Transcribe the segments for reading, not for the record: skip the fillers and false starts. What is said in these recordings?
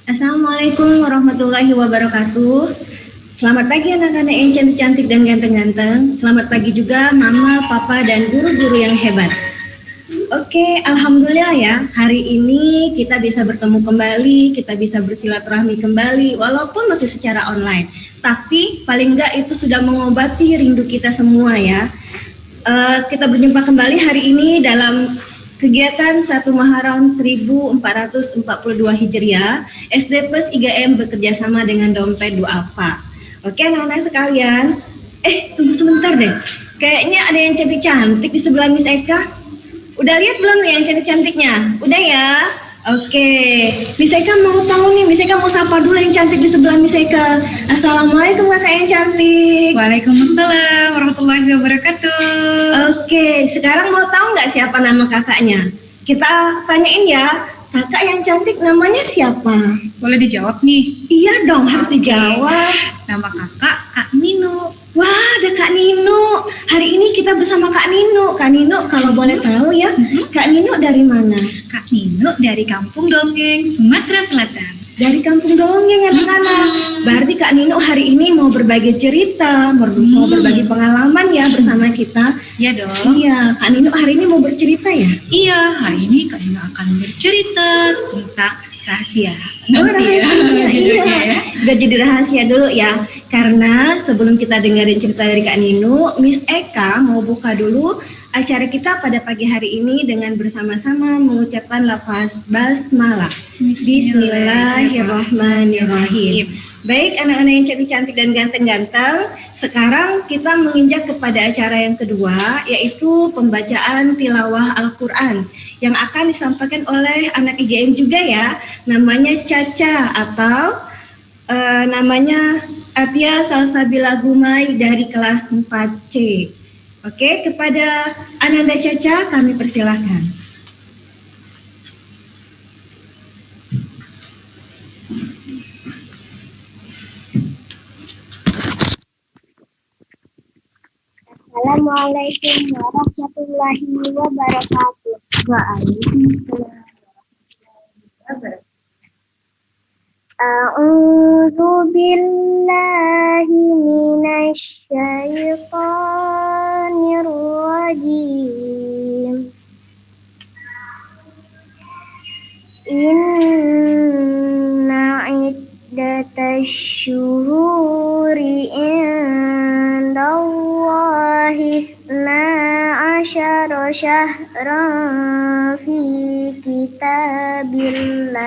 Assalamualaikum warahmatullahi wabarakatuh. Selamat pagi anak-anak yang cantik-cantik dan ganteng-ganteng. Selamat pagi juga mama, papa, dan guru-guru yang hebat. Oke, alhamdulillah ya. Hari ini kita bisa bertemu kembali, kita bisa bersilaturahmi kembali, walaupun masih secara online. Tapi paling enggak itu sudah mengobati rindu kita semua ya. Kita berjumpa kembali hari ini dalam kegiatan 1 Muharram 1442 Hijriah, SD Plus IGM bekerjasama dengan Dompet Duafa. Oke anak-anak sekalian, tunggu sebentar deh. Kayaknya ada yang cantik-cantik di sebelah Miss Eka. Udah lihat belum nih yang cantik-cantiknya? Udah ya? Oke, Miss Eka mau tahu nih, Miss Eka mau sapa dulu yang cantik di sebelah Miss Eka. Assalamualaikum kakak yang cantik. Waalaikumsalam warahmatullahi wabarakatuh. Oke, sekarang mau tahu nggak siapa nama kakaknya? Kita tanyain ya, kakak yang cantik namanya siapa? Boleh dijawab nih? Iya dong, harus dijawab. Nama kakak Kak Nino. Wah, ada Kak Nino. Hari ini kita bersama Kak Nino. Kak Nino, kalau boleh tahu ya, Kak Nino dari mana? Kak Nino dari Kampung Dongeng, Sumatera Selatan. Dari Kampung Dongeng anak-anak. Berarti Kak Nino hari ini mau berbagi cerita, mau berbagi pengalaman ya bersama kita. Iya dong. Iya, Kak Nino hari ini mau bercerita ya? Iya, hari ini Kak Nino akan bercerita tentang rahasia. Oh, rahasia, iya. Udah jadi rahasia dulu ya. Karena sebelum kita dengerin cerita dari Kak Nino, Miss Eka mau buka dulu acara kita pada pagi hari ini dengan bersama-sama mengucapkan lafaz basmalah. Bismillahirrahmanirrahim. Baik anak-anak yang cantik-cantik dan ganteng-ganteng, sekarang kita menginjak kepada acara yang kedua, yaitu pembacaan tilawah Al-Quran yang akan disampaikan oleh anak IGM juga ya, namanya Caca atau namanya Atia Salsabila Gumai dari kelas 4C. Oke, kepada Ananda Caca kami persilahkan. Assalamualaikum warahmatullahi wabarakatuh. Waalaikumsalam warahmatullahi wabarakatuh. A'udzu billahi minasy syaithanir rajim. Inna iddatash syuhuri indallahi isna asyara syahran fi kitabillah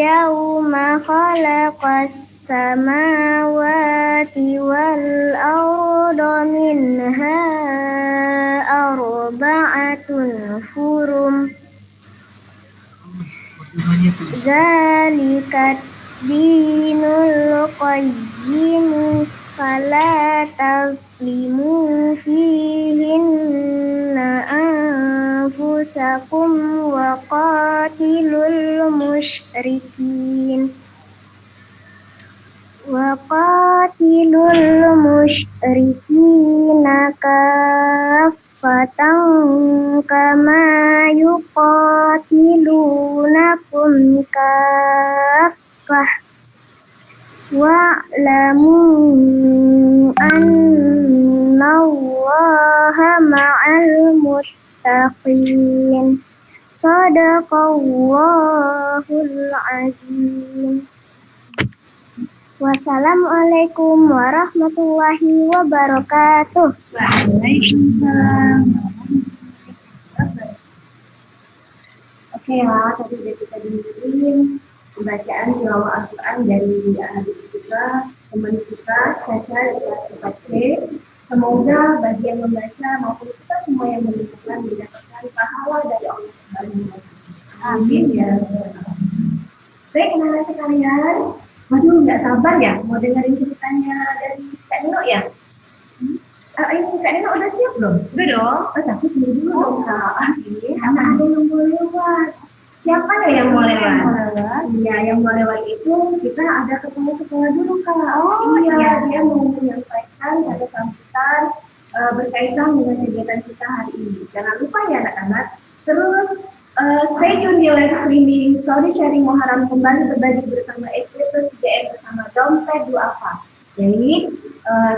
yauma khalaqas samawati wal arda minha arba'atun hurum zalikat dinul qayyim fala tazlimu fihinna anfusakum wa qatilul musyrikina kaffatan kama yuqatilunakum kaffah wa'lamu annallaha ma'al muttaqin. Shadaqallahul azim. Wassalamualaikum warahmatullahi wabarakatuh. Waalaikumsalam. Oke ya, tadi sudah kita dengerin pembacaan tilawah Al-Quran dari adik kita, teman kita, Caca dari kelas 4C. Semoga bagi yang membaca maupun kita semua yang mendengarkan mendapatkan pahala dari Allah Subhanahu wa Ta'ala. Amin ya. Baik, anak-anak sekalian, waduh nggak sabar ya mau dengerin ceritanya dari Kak Nino ya. Ini Kak Nino udah siap belum? Udah dong. Tapi tunggu dulu dong Kak. Karena ada yang mau lewat. Siapa ya yang mau lewat? Iya, yang mau lewat itu kita ada ketemu sekolah dulu Kak. Oh iya, dia mau menyampaikan ada sambutan berkaitan dengan kegiatan kita hari ini. Jangan lupa ya anak-anak. Terus stay tune di live streaming Story Sharing Muharram kembali berbagi bersama SD plus 3M bersama Dompet Duafa. Jadi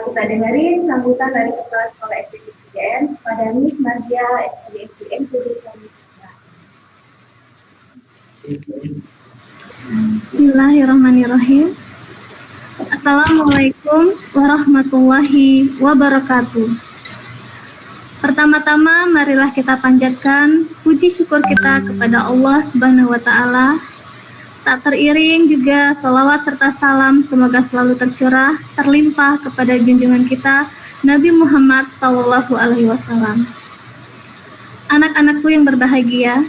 kita dengerin sambutan dari Kepala Sekolah SD plus 3M pada Miss Nadia SD MPD kami. Bismillahirrahmanirrahim. Assalamualaikum warahmatullahi wabarakatuh. Pertama-tama marilah kita panjatkan puji syukur kita kepada Allah Subhanahu wa taala. Tak teriring juga salawat serta salam semoga selalu tercurah terlimpah kepada junjungan kita Nabi Muhammad sallallahu alaihi wasallam. Anak-anakku yang berbahagia,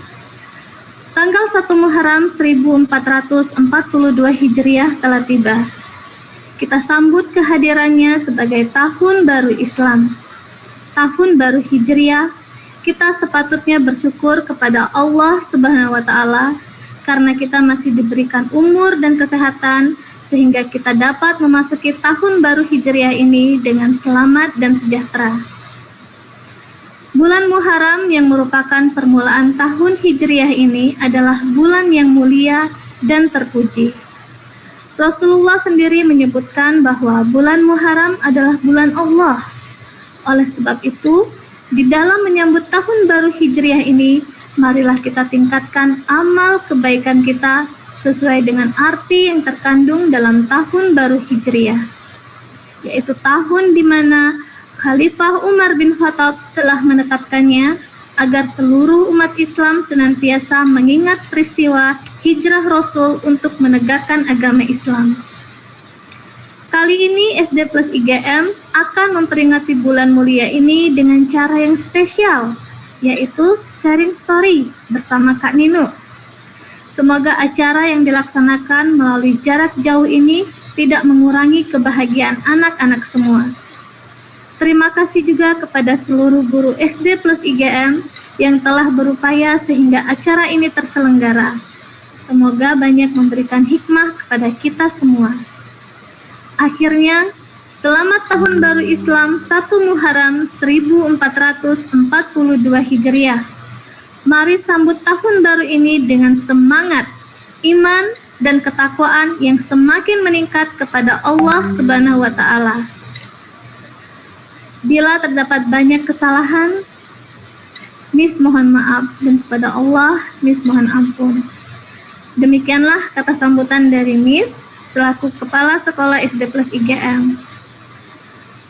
tanggal 1 Muharram 1442 Hijriah telah tiba. Kita sambut kehadirannya sebagai tahun baru Islam. Tahun baru Hijriah, kita sepatutnya bersyukur kepada Allah Subhanahu wa taala karena kita masih diberikan umur dan kesehatan sehingga kita dapat memasuki tahun baru Hijriah ini dengan selamat dan sejahtera. Bulan Muharram yang merupakan permulaan tahun Hijriah ini adalah bulan yang mulia dan terpuji. Rasulullah sendiri menyebutkan bahwa bulan Muharram adalah bulan Allah. Oleh sebab itu, di dalam menyambut tahun baru Hijriah ini, marilah kita tingkatkan amal kebaikan kita sesuai dengan arti yang terkandung dalam tahun baru Hijriah, yaitu tahun di mana Khalifah Umar bin Khattab telah menetapkannya agar seluruh umat Islam senantiasa mengingat peristiwa hijrah Rasul untuk menegakkan agama Islam. Kali ini SD plus IGM akan memperingati bulan mulia ini dengan cara yang spesial, yaitu sharing story bersama Kak Ninu. Semoga acara yang dilaksanakan melalui jarak jauh ini tidak mengurangi kebahagiaan anak-anak semua. Terima kasih juga kepada seluruh guru SD plus IGM yang telah berupaya sehingga acara ini terselenggara. Semoga banyak memberikan hikmah kepada kita semua. Akhirnya, selamat Tahun Baru Islam 1 Muharram 1442 Hijriah. Mari sambut tahun baru ini dengan semangat, iman, dan ketakwaan yang semakin meningkat kepada Allah Subhanahu wa taala. Bila terdapat banyak kesalahan, Miss mohon maaf, dan kepada Allah, Miss mohon ampun. Demikianlah kata sambutan dari Miss selaku Kepala Sekolah SD plus IGM.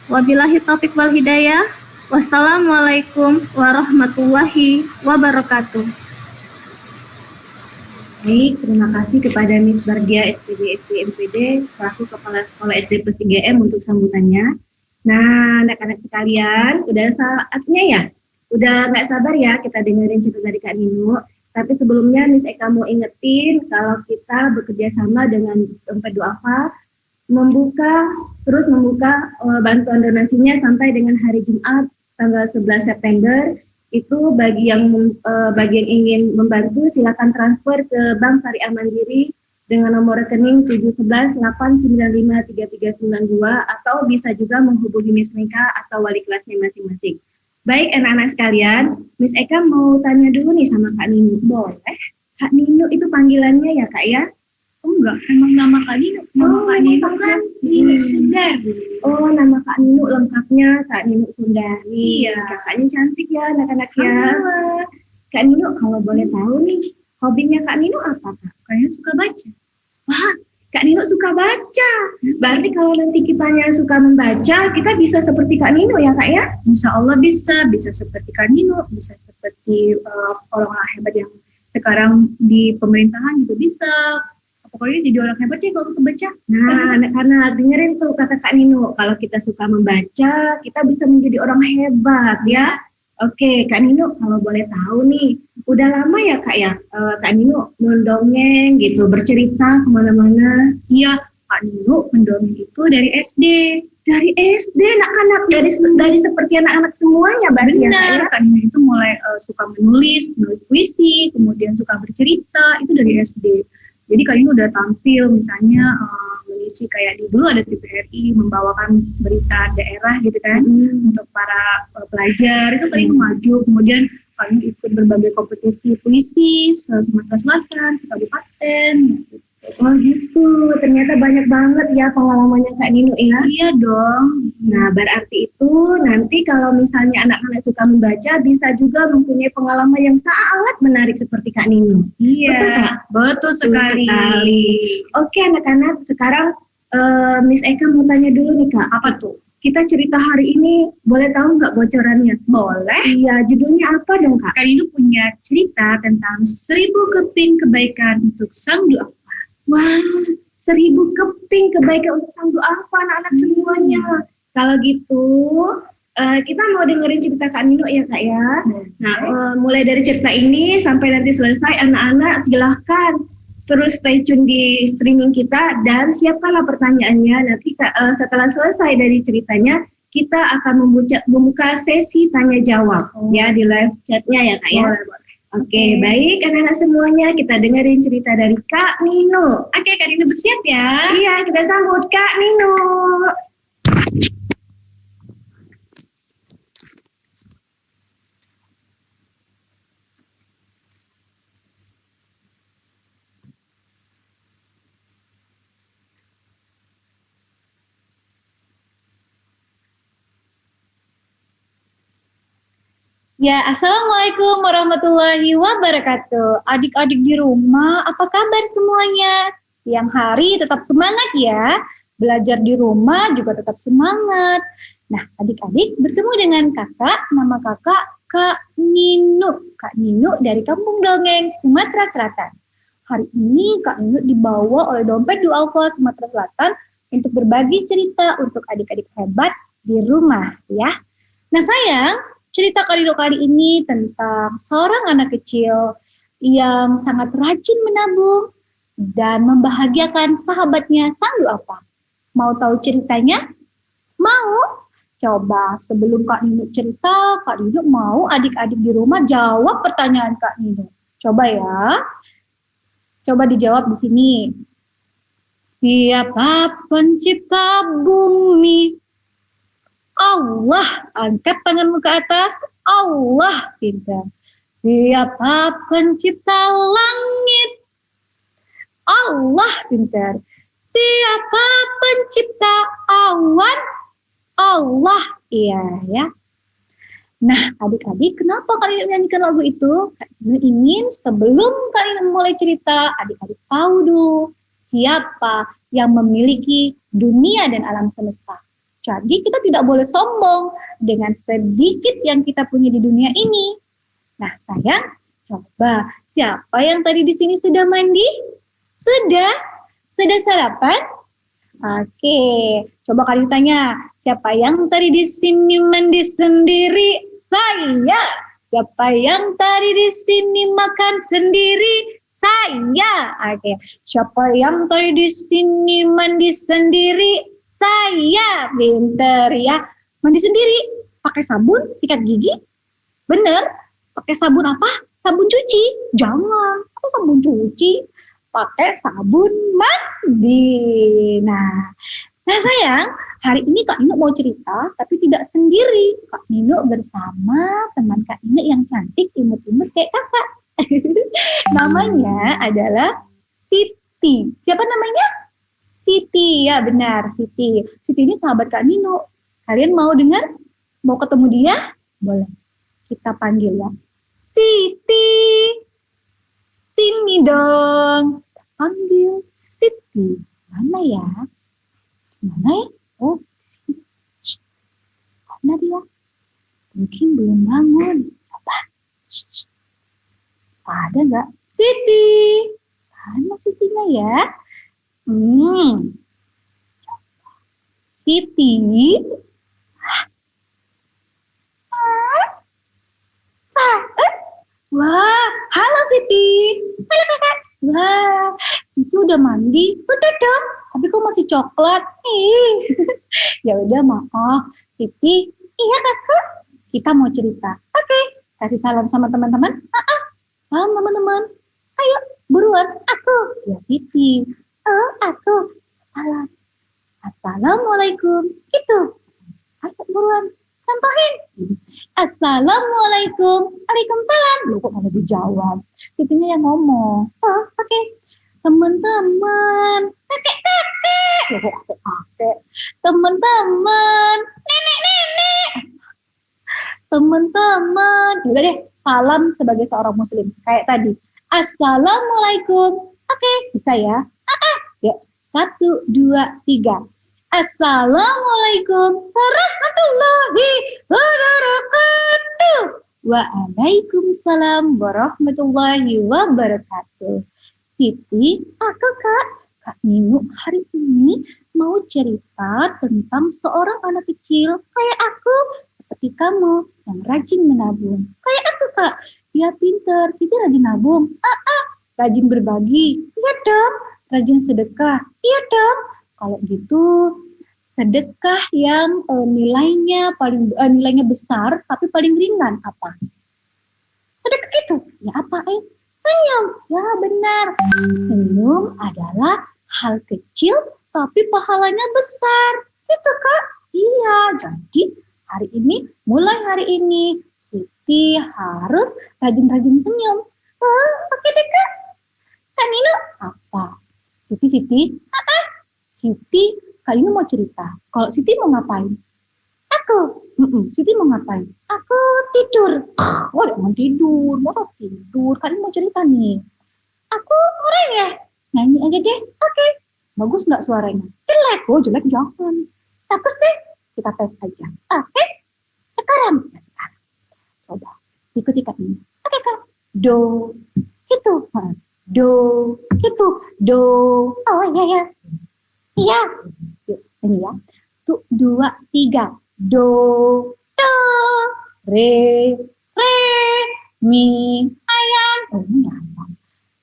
Wabillahi taufiq wal hidayah. Wassalamualaikum warahmatullahi wabarakatuh. Baik, terima kasih kepada Miss Bardia SPD MPD selaku Kepala Sekolah SD plus IGM untuk sambutannya. Nah, anak-anak sekalian, udah saatnya ya? Udah nggak sabar ya kita dengerin cerita dari Kak Ninu. Tapi sebelumnya Miss Eka mau ingetin kalau kita bekerja sama dengan Dompet Duafa terus membuka bantuan donasinya sampai dengan hari Jumat tanggal 11 September. Itu bagi yang ingin membantu silakan transfer ke Bank Syariah Mandiri dengan nomor rekening 711-895-3392 atau bisa juga menghubungi Miss Meka atau wali kelasnya masing-masing. Baik anak-anak sekalian, Miss Eka mau tanya dulu nih sama Kak Ninu. Boleh? Kak Ninu itu panggilannya ya Kak ya? Oh enggak, emang nama Kak Ninu. Nama Kak Ninu kan Ninu Sundari. Oh, nama Kak Ninu lengkapnya Kak Ninu Sundari. Iya. Kakaknya cantik ya anak-anak ya. Kak Ninu kalau boleh tahu nih, hobinya Kak Ninu apa Kak? Kayaknya suka baca. Wah, Kak Ninu suka baca. Berarti kalau nanti kitanya suka membaca, kita bisa seperti Kak Ninu ya Kak ya? Insya Allah bisa seperti Kak Ninu, bisa seperti orang-orang hebat yang sekarang di pemerintahan juga bisa. Pokoknya jadi orang hebat ya kalau suka baca. Nah, anak-anak dengerin tuh kata Kak Ninu, kalau kita suka membaca, kita bisa menjadi orang hebat ya. Oke, Kak Ninu kalau boleh tahu nih, udah lama ya Kak ya, Kak Ninu mendongeng gitu, bercerita kemana-mana. Iya, Kak Ninu mendongeng itu dari SD. Dari SD, anak-anak dari seperti anak-anak semuanya, berarti ya Kak ya? Kak Ninu itu mulai suka menulis puisi, kemudian suka bercerita, itu dari SD. Jadi Kak Nino udah tampil misalnya mengisi kayak di dulu ada TVRI membawakan berita daerah gitu kan untuk para pelajar itu Kak Nino maju. Kemudian Kak Nino ikut berbagai kompetisi puisi Sumatera Selatan, sekabupaten. Gitu. Oh gitu, ternyata banyak banget ya pengalamannya Kak Nino ya. Iya dong. Nah, berarti itu nanti kalau misalnya anak-anak suka membaca bisa juga mempunyai pengalaman yang sangat menarik seperti Kak Nino. Iya, Betul, Kak? betul sekali. Oke anak-anak, sekarang Miss Eka mau tanya dulu nih Kak. Apa tuh? Kita cerita hari ini, boleh tahu nggak bocorannya? Boleh. Iya, judulnya apa dong Kak? Kak Nino punya cerita tentang 1000 keping kebaikan untuk sang doa. Wah, 1000 keping kebaikan untuk sang duafa anak-anak semuanya. Kalau gitu, kita mau dengerin cerita Kak Nino ya Kak ya. Nah, mulai dari cerita ini sampai nanti selesai, anak-anak silahkan terus stay tune di streaming kita dan siapkanlah pertanyaannya. Nanti setelah selesai dari ceritanya, kita akan membuka sesi tanya jawab ya di live chatnya ya Kak ya. Oke, baik anak-anak semuanya, kita dengerin cerita dari Kak Nino. Oke, Kak Nino bersiap ya. Iya, kita sambut Kak Nino. Ya, Assalamualaikum warahmatullahi wabarakatuh. Adik-adik di rumah, apa kabar semuanya? Siang hari tetap semangat ya. Belajar di rumah juga tetap semangat. Nah, adik-adik bertemu dengan kakak, nama kakak Kak Nino. Kak Nino dari Kampung Dongeng, Sumatera Selatan. Hari ini Kak Nino dibawa oleh Dompet Duafa Sumatera Selatan untuk berbagi cerita untuk adik-adik hebat di rumah ya. Nah sayang, cerita Kak Nino kali ini tentang seorang anak kecil yang sangat rajin menabung dan membahagiakan sahabatnya sang duafa. Mau tahu ceritanya? Mau? Coba sebelum Kak Nino cerita, Kak Nino mau adik-adik di rumah jawab pertanyaan Kak Nino. Coba ya. Coba dijawab di sini. Siapa pencipta bumi? Allah, angkat tanganmu ke atas. Allah, pintar. Siapa pencipta langit? Allah, pintar. Siapa pencipta awan? Allah, iya ya. Nah, adik-adik, kenapa kalian nyanyikan lagu itu? Kalian ingin sebelum kalian mulai cerita, adik-adik tahu dulu siapa yang memiliki dunia dan alam semesta. Jadi kita tidak boleh sombong dengan sedikit yang kita punya di dunia ini. Nah sayang, coba siapa yang tadi di sini sudah mandi? Sudah? Sudah sarapan? Oke, coba kalian tanya, siapa yang tadi di sini mandi sendiri? Saya. Siapa yang tadi di sini makan sendiri? Saya. Oke, siapa yang tadi di sini mandi sendiri? Saya. Pinter ya. Mandi sendiri, pakai sabun, sikat gigi. Bener, pakai sabun apa? Sabun cuci. Jangan, kok sabun cuci? Pakai sabun mandi. Nah sayang, hari ini Kak Nino mau cerita, tapi tidak sendiri. Kak Nino bersama teman Kak Nino yang cantik, imut-imut kayak kakak. Namanya adalah Siti. Siapa namanya? Siti, ya benar, Siti. Siti ini sahabat Kak Nino. Kalian mau dengar? Mau ketemu dia? Boleh. Kita panggil ya. Siti. Sini dong. Panggil Siti. Mana ya? Mana ya? Oh, sini. Mana dia? Mungkin belum bangun. Coba. Ada nggak? Siti. Mana Sitinya ya? Siti. Wah, halo Siti. Halo kakak. Wah, Siti udah mandi. Udah dong. Tapi kok masih coklat? Ya udah maaf, Siti. Iya kakak. Kita mau cerita. Oke. Kasih salam sama teman-teman. Salam teman-teman. Ayo, Buruan, aku. Ya Siti. Oh, aku. Salam. Assalamualaikum. Gitu. Ayo buruan. Contohin. Assalamualaikum. Waalaikumsalam. Loh kok malah dijawab? Sitinya yang ngomong. Oh, oke. Teman-teman. Kakek-kakek. Loh kok kakek-kakek? Teman-teman. Nenek-nenek. Teman-teman. Udah deh, salam sebagai seorang muslim. Kayak tadi. Assalamualaikum. Oke, bisa ya? Ya, 1, 2, 3. Assalamualaikum warahmatullahi wabarakatuh. Waalaikumsalam warahmatullahi wabarakatuh. Siti, aku Kak Ninu hari ini mau cerita tentang seorang anak kecil kayak aku, seperti kamu yang rajin menabung. Kayak aku Kak, dia pinter. Siti rajin nabung. Rajin berbagi. Iya dong. Rajin sedekah. Iya dong. Kalau gitu, sedekah yang nilainya besar tapi paling ringan apa? Sedekah itu ya apa? Senyum. Ya benar. Senyum adalah hal kecil tapi pahalanya besar. Itu Kak. Iya. Jadi mulai hari ini Siti harus rajin-rajin senyum. Oke deh Kak. Kak Nino apa? Siti. Siti kali ini mau cerita. Kalau Siti mau ngapain? Aku. Siti mau ngapain? Aku tidur. Oh, mau tidur. Kali ini mau cerita nih. Aku orang ya. Nyanyi aja deh. Oke. Bagus nggak suaranya? Jelek. Oh, jelek jangan. Bagus deh. Kita tes aja. Oke. Sekarang. Coba. Ikuti Kak ini. Oke Kak. Do. Itu. Do. Itu. Do. Oh iya. Iya. Ini ya. 1, 2, 3. Do. Re. Mi. Ayam. Oh ini ayam.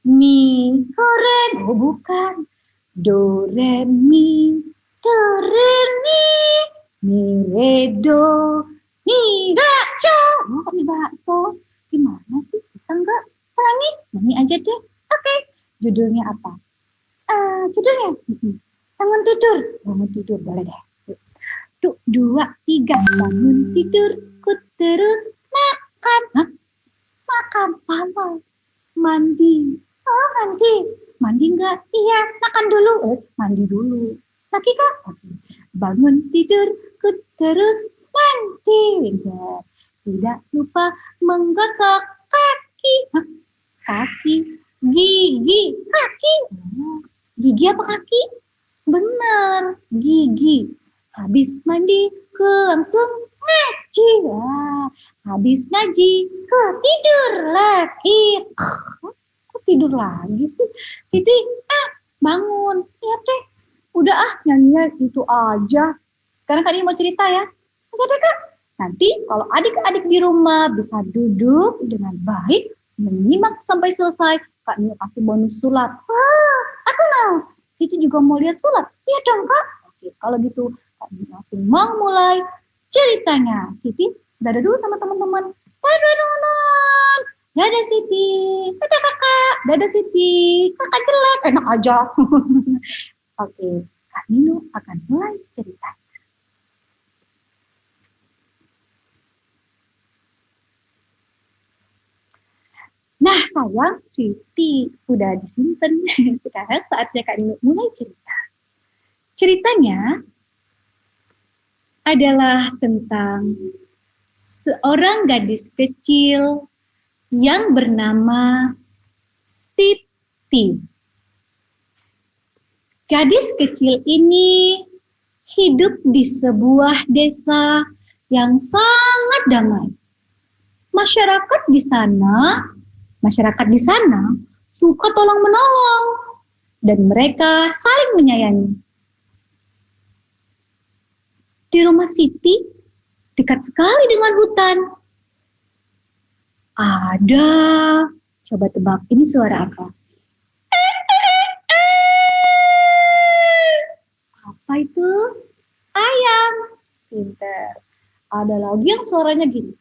Mi. Goreng. Oh bukan. Do. Re. Mi. Do. Re. Mi. Mi. Re. Do. Mi. Bakso. Oh kok mi bakso? Gimana sih? Bisa nggak? Ulangi. Nyanyi aja deh. Oke. Judulnya apa? Judulnya. Bangun tidur, boleh deh. 1, 2, 3. Bangun tidur, ku terus makan. Hah? Makan, salah. Mandi. Oh, mandi. Mandi enggak? Iya, makan dulu. Mandi dulu. Lagi Kak? Bangun tidur, ku terus mandi. Enggak. Tidak lupa menggosok kaki. Hah? Kaki. Gigi. Kaki. Gigi apa kaki? Benar, gigi. Habis mandi, langsung ngaji. Habis ngaji, tidur lagi. Kok tidur lagi sih? Siti, bangun. Siap deh. Udah nyanyinya itu aja. Sekarang Kak ini mau cerita ya. Oke deh Kak. Nanti kalau adik-adik di rumah bisa duduk dengan baik, menyimak sampai selesai. Kak ini kasih bonus sulap. Wah, aku mau. Siti juga mau lihat sulap. Iya dong Kak. Oke, kalau gitu Kak langsung mau mulai ceritanya. Siti, dadah dulu sama teman-teman. Dadah teman-teman. Dadah Siti. Dadah Kakak. Dadah Siti. Kakak jelek. Enak aja. Oke, Kak Nino akan mulai cerita. Nah sayang, Siti udah disimpan. Sekarang saatnya Kak Nino mulai cerita. Ceritanya adalah tentang seorang gadis kecil yang bernama Siti. Gadis kecil ini hidup di sebuah desa yang sangat damai. Masyarakat di sana suka tolong-menolong dan mereka saling menyayangi. Di rumah Siti dekat sekali dengan hutan. Ada, coba tebak, ini suara apa? Apa itu? Ayam. Pinter. Ada lagi yang suaranya gini.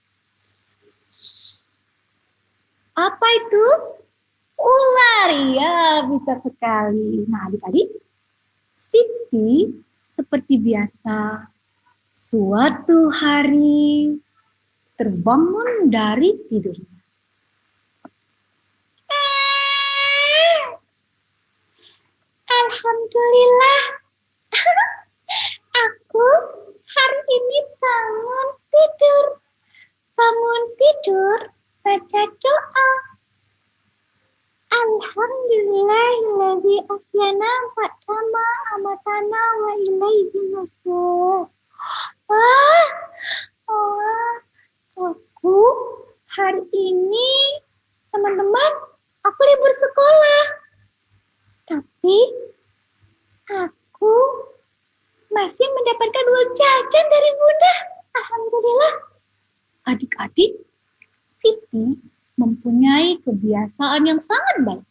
Apa itu? Ular. Iya, pintar sekali. Nah, adik-adik, Siti seperti biasa suatu hari terbangun dari tidurnya. Alhamdulillah, aku hari ini bangun tidur, baca doa. Alhamdulillahilladzi ahyana ba'dama amatana wa ilaihi nusyur. Aku hari ini, teman-teman, aku libur sekolah. Tapi aku masih mendapatkan uang jajan dari Bunda. Alhamdulillah. Adik-adik, Siti mempunyai kebiasaan yang sangat baik.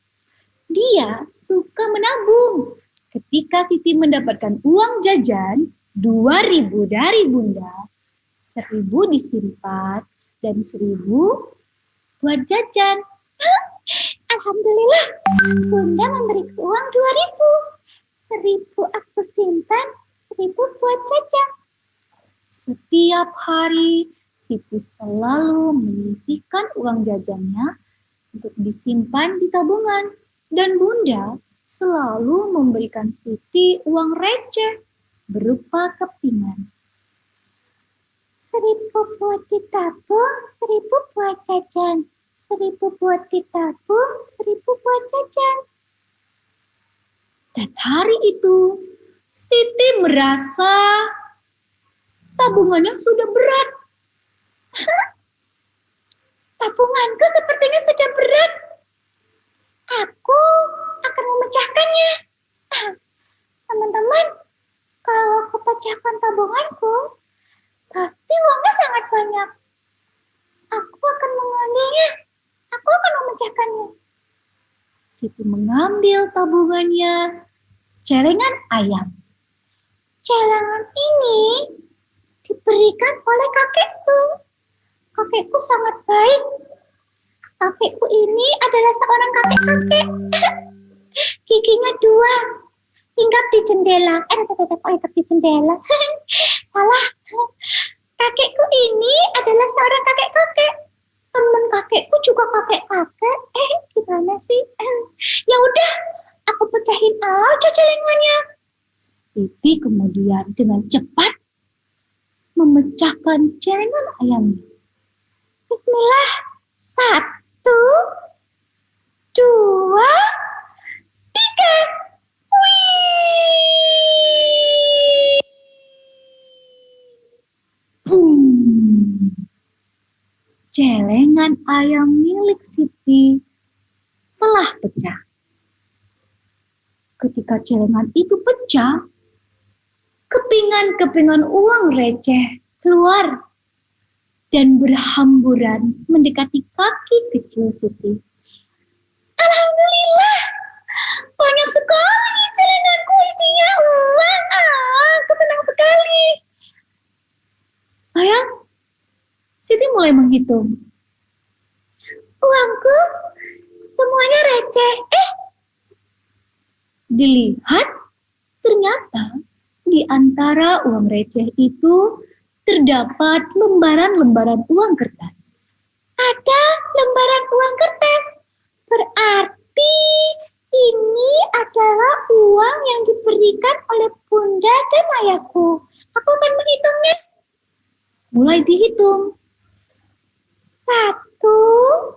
Dia suka menabung. Ketika Siti mendapatkan uang jajan 2.000 dari Bunda, 1.000 disimpan dan 1.000 buat jajan. Alhamdulillah, Bunda memberiku uang 2.000. 1.000 aku simpan, 1.000 buat jajan. Setiap hari Siti selalu menyisihkan uang jajannya untuk disimpan di tabungan. Dan Bunda selalu memberikan Siti uang receh berupa kepingan. 1.000 buat ditabung, 1.000 buat jajan. 1.000 buat ditabung, 1.000 buat jajan. Dan hari itu, Siti merasa tabungannya sudah berat. Tabunganku sepertinya sudah berat. Aku akan memecahkannya. Teman-teman, kalau aku pecahkan tabunganku, pasti uangnya sangat banyak. Aku akan mengambilnya. Aku akan memecahkannya. Siti mengambil tabungannya, celengan ayam. Celengan ini diberikan oleh kakekku. Kakekku sangat baik. Kakekku ini adalah seorang kakek-kakek. Giginya 2. Hinggap di jendela. Hinggap di jendela. Salah. Kakekku ini adalah seorang kakek-kakek. Teman kakekku juga kakek-kakek. Gimana sih? Ya udah, aku pecahin aja celengannya. Siti kemudian dengan cepat memecahkan celengan ayamnya. Bismillah. 1, 2, 3. Wih. Boom. Celengan ayam milik Siti telah pecah. Ketika celengan itu pecah, kepingan-kepingan uang receh keluar dan berhamburan mendekati kaki kecil Siti. Alhamdulillah, banyak sekali celenganku isinya uang. Aku senang sekali. Sayang, Siti mulai menghitung. Uangku semuanya receh. Dilihat, ternyata di antara uang receh itu terdapat lembaran-lembaran uang kertas. Ada lembaran uang kertas. Berarti ini adalah uang yang diberikan oleh Bunda dan ayahku. Aku akan menghitungnya. Mulai dihitung. 1, 2,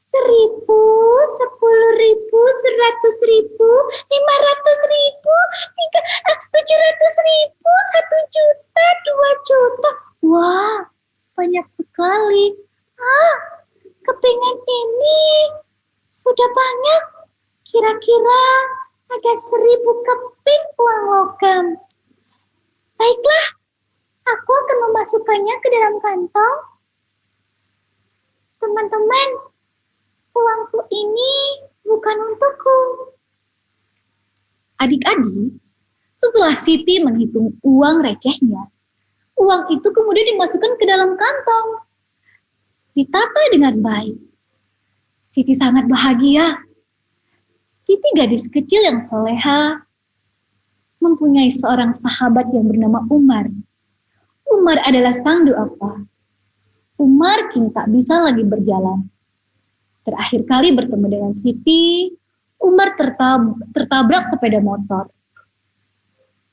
1.000, 10.000, 100.000, 500.000, 700.000, 1 juta, 2 juta. Wah, banyak sekali. Kepingan ini sudah banyak. Kira-kira ada 1.000 keping uang logam. Baiklah, aku akan memasukkannya ke dalam kantong. Teman-teman, uangku ini bukan untukku. Adik-adik, setelah Siti menghitung uang recehnya, uang itu kemudian dimasukkan ke dalam kantong. Ditata dengan baik. Siti sangat bahagia. Siti gadis kecil yang soleha, mempunyai seorang sahabat yang bernama Umar. Umar adalah sang duafa. Umar kini tak bisa lagi berjalan. Terakhir kali bertemu dengan Siti, Umar tertabrak sepeda motor.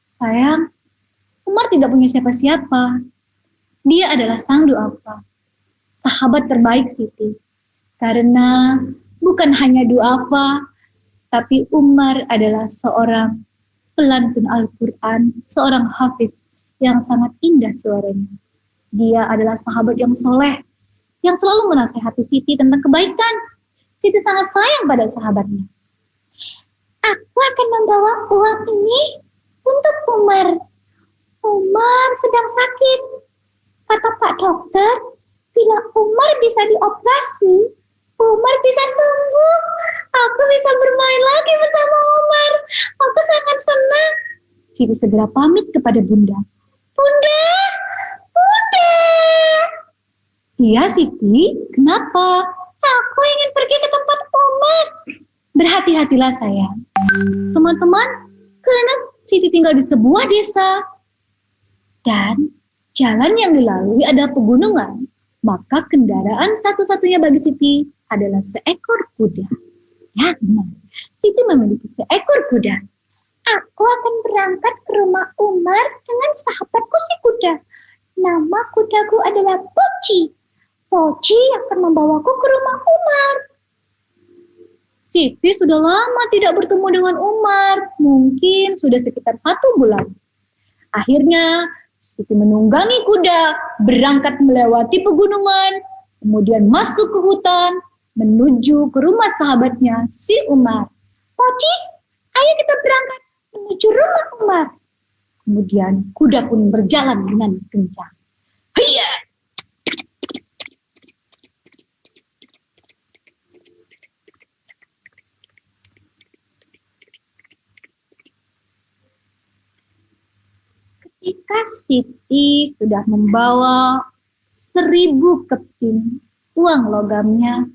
Sayang, Umar tidak punya siapa-siapa. Dia adalah sang duafa, sahabat terbaik Siti. Karena bukan hanya duafa, tapi Umar adalah seorang pelantun Al-Quran, seorang hafiz yang sangat indah suaranya. Dia adalah sahabat yang soleh, yang selalu menasihati Siti tentang kebaikan. Siti sangat sayang pada sahabatnya. Aku akan membawa uang ini untuk Umar. Umar sedang sakit. Kata Pak Dokter, bila Umar bisa dioperasi, Umar bisa sembuh. Aku bisa bermain lagi bersama Umar. Aku sangat senang. Siti segera pamit kepada Bunda. Bunda, Bunda. Iya Siti, kenapa? Aku ingin pergi ke tempat Umar. Berhati-hatilah sayang. Teman-teman, karena Siti tinggal di sebuah desa dan jalan yang dilalui adalah pegunungan, maka kendaraan satu-satunya bagi Siti adalah seekor kuda. Ya benar, Siti memiliki seekor kuda. Aku akan berangkat ke rumah Umar dengan sahabatku si kuda. Nama kudaku adalah Poci. Poci akan membawaku ke rumah Umar. Siti sudah lama tidak bertemu dengan Umar. Mungkin sudah sekitar 1 bulan. Akhirnya Siti menunggangi kuda, berangkat melewati pegunungan, kemudian masuk ke hutan, menuju ke rumah sahabatnya si Umar. Poci, ayo kita berangkat menuju rumah Umar. Kemudian kuda pun berjalan dengan kencang. Hiya! Ketika Siti sudah membawa 1000 keping uang logamnya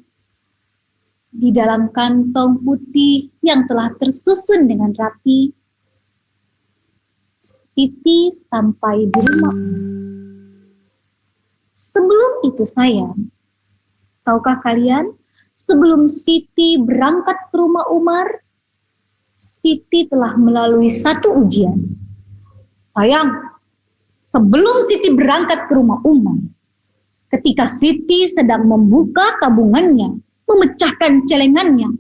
di dalam kantong putih yang telah tersusun dengan rapi, Siti sampai di rumah. Sebelum itu sayang, tahukah kalian, sebelum Siti berangkat ke rumah Umar, Siti telah melalui 1 ujian. Sayang, sebelum Siti berangkat ke rumah Umar, ketika Siti sedang membuka tabungannya, memecahkan celengannya,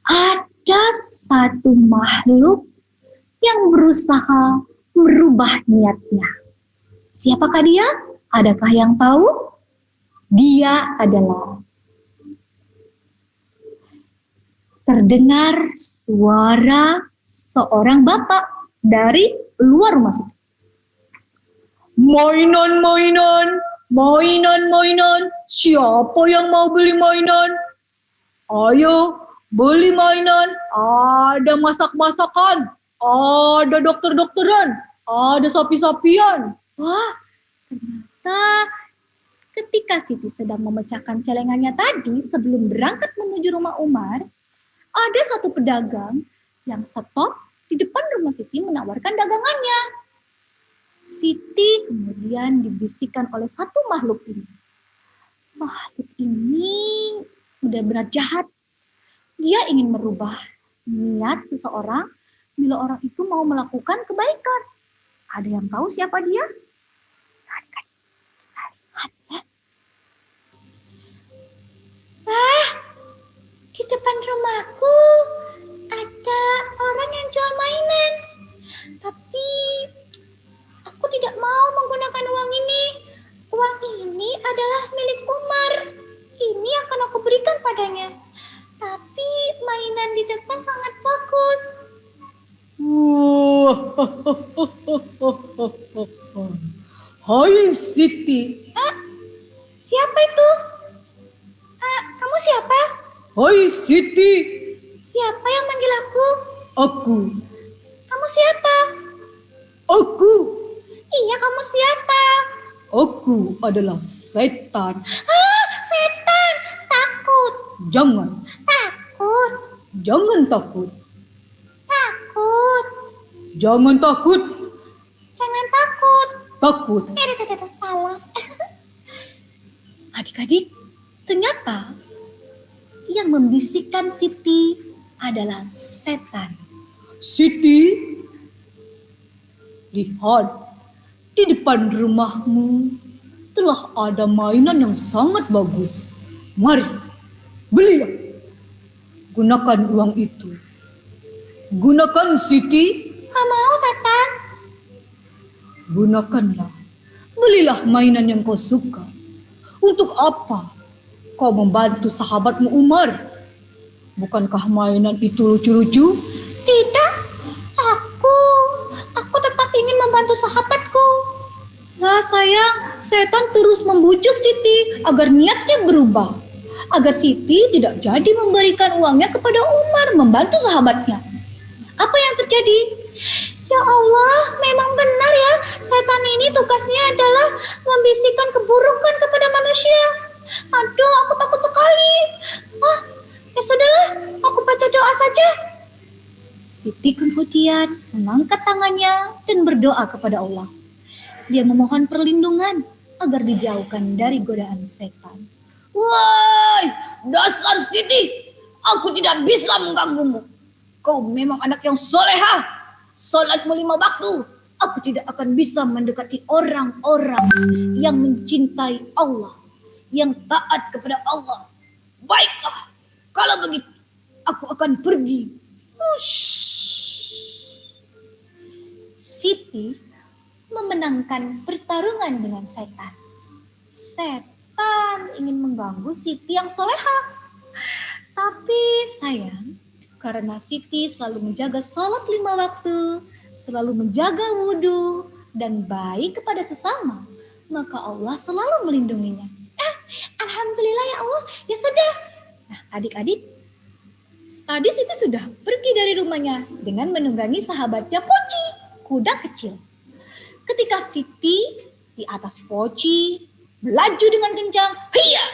ada satu makhluk yang berusaha merubah niatnya. Siapakah dia? Adakah yang tahu? Dia adalah terdengar suara seorang bapak dari luar rumah Siti. Mainan, mainan, mainan, mainan. Siapa yang mau beli mainan? Ayo, beli mainan. Ada masak-masakan, ada dokter-dokteran, ada sapi-sapian. Wah, ternyata ketika Siti sedang memecahkan celengannya tadi sebelum berangkat menuju rumah Umar, ada satu pedagang yang stop di depan rumah Siti menawarkan dagangannya. Siti kemudian dibisikkan oleh satu makhluk ini. Makhluk ini benar-benar jahat. Dia ingin merubah niat seseorang bila orang itu mau melakukan kebaikan. Ada yang tahu siapa dia? Di depan rumahku ada orang yang jual mainan. Tapi aku tidak mau menggunakan uang ini. Uang ini adalah milik Umar. Ini akan aku berikan padanya. Tapi mainan di depan sangat bagus. Hai Siti. Siapa itu? Kamu siapa? Hai Siti. Siapa yang manggil aku? Aku. Kamu siapa? Aku. Iya, kamu siapa? Aku adalah setan. Setan! Jangan. Takut. Jangan takut. Takut. Jangan takut. Jangan takut. Takut. Salah. Adik-adik, ternyata yang membisikkan Siti adalah setan. Siti, lihat, di depan rumahmu telah ada mainan yang sangat bagus. Mari, belilah. Gunakan uang itu. Gunakan, Siti. Gak mau, setan. Gunakanlah. Belilah mainan yang kau suka. Untuk apa kau membantu sahabatmu Umar? Bukankah mainan itu lucu-lucu? Tidak. Aku tetap ingin membantu sahabatku. Lah sayang, setan terus membujuk Siti agar niatnya berubah. Agar Siti tidak jadi memberikan uangnya kepada Umar membantu sahabatnya. Apa yang terjadi? Ya Allah, memang benar ya. Setan ini tugasnya adalah membisikkan keburukan kepada manusia. Aduh, aku takut sekali. Ya sudahlah, aku baca doa saja. Siti kemudian mengangkat tangannya dan berdoa kepada Allah. Dia memohon perlindungan agar dijauhkan dari godaan setan. Woi, dasar Siti, aku tidak bisa mengganggumu. Kau memang anak yang solehah. Salatmu 5 waktu. Aku tidak akan bisa mendekati orang-orang yang mencintai Allah, yang taat kepada Allah. Baiklah, kalau begitu aku akan pergi. Siti memenangkan pertarungan dengan setan. Setan ingin mengganggu Siti yang soleha. Tapi sayang, karena Siti selalu menjaga salat 5 waktu, selalu menjaga wudhu, dan baik kepada sesama, maka Allah selalu melindunginya. Alhamdulillah ya Allah, ya sudah. Nah adik-adik, tadi Siti sudah pergi dari rumahnya dengan menunggangi sahabatnya Poci, kuda kecil. Ketika Siti di atas Poci melaju dengan kencang, hiya!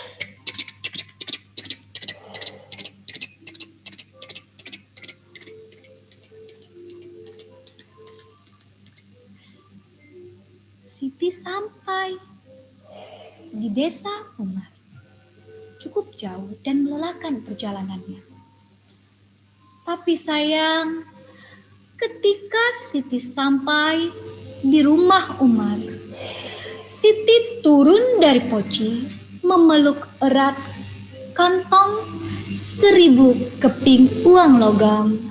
Siti sampai di desa Umar. Cukup jauh dan melelahkan perjalanannya. Tapi sayang, ketika Siti sampai di rumah Umar, Siti turun dari Poci, memeluk erat kantong 1000 keping uang logam.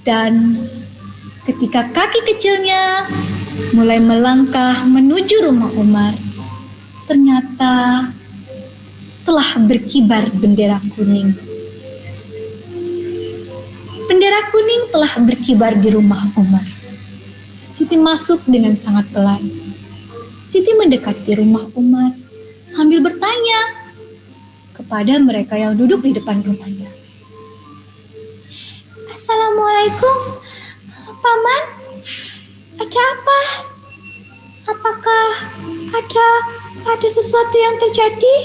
Dan ketika kaki kecilnya mulai melangkah menuju rumah Umar, ternyata telah berkibar bendera kuning. Bendera kuning telah berkibar di rumah Umar. Siti masuk dengan sangat pelan. Siti mendekati rumah Umar sambil bertanya kepada mereka yang duduk di depan rumahnya. Assalamualaikum, Paman. Ada apa? Apakah ada sesuatu yang terjadi?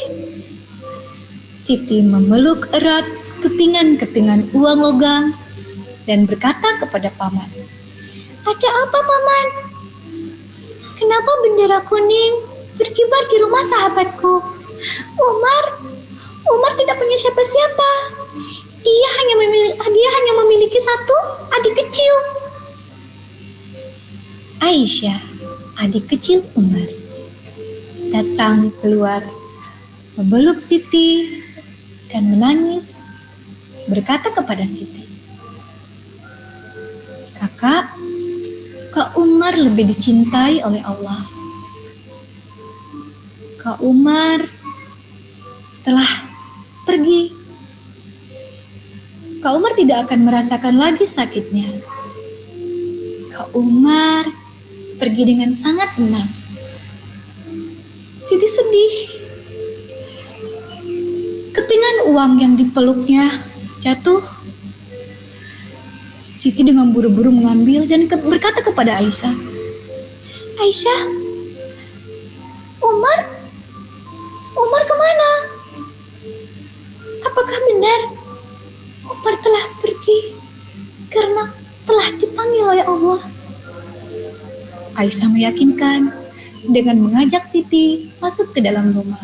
Siti memeluk erat kepingan-kepingan uang logam dan berkata kepada paman, Ada apa, Paman? Kenapa bendera kuning berkibar di rumah sahabatku? Umar tidak punya siapa-siapa. Dia hanya memiliki satu adik kecil. Aisyah, adik kecil Umar, datang keluar, memeluk Siti dan menangis, berkata kepada Siti, Kakak, Kak Umar lebih dicintai oleh Allah. Kak Umar telah pergi. Kak Umar tidak akan merasakan lagi sakitnya. Kak Umar pergi dengan sangat tenang. Siti sedih. Kepingan uang yang dipeluknya jatuh. Siti dengan buru-buru mengambil dan berkata kepada Aisyah, Aisyah, Umar kemana? Apakah benar Umar telah pergi karena telah dipanggil oleh Allah? Aisyah meyakinkan dengan mengajak Siti masuk ke dalam rumah.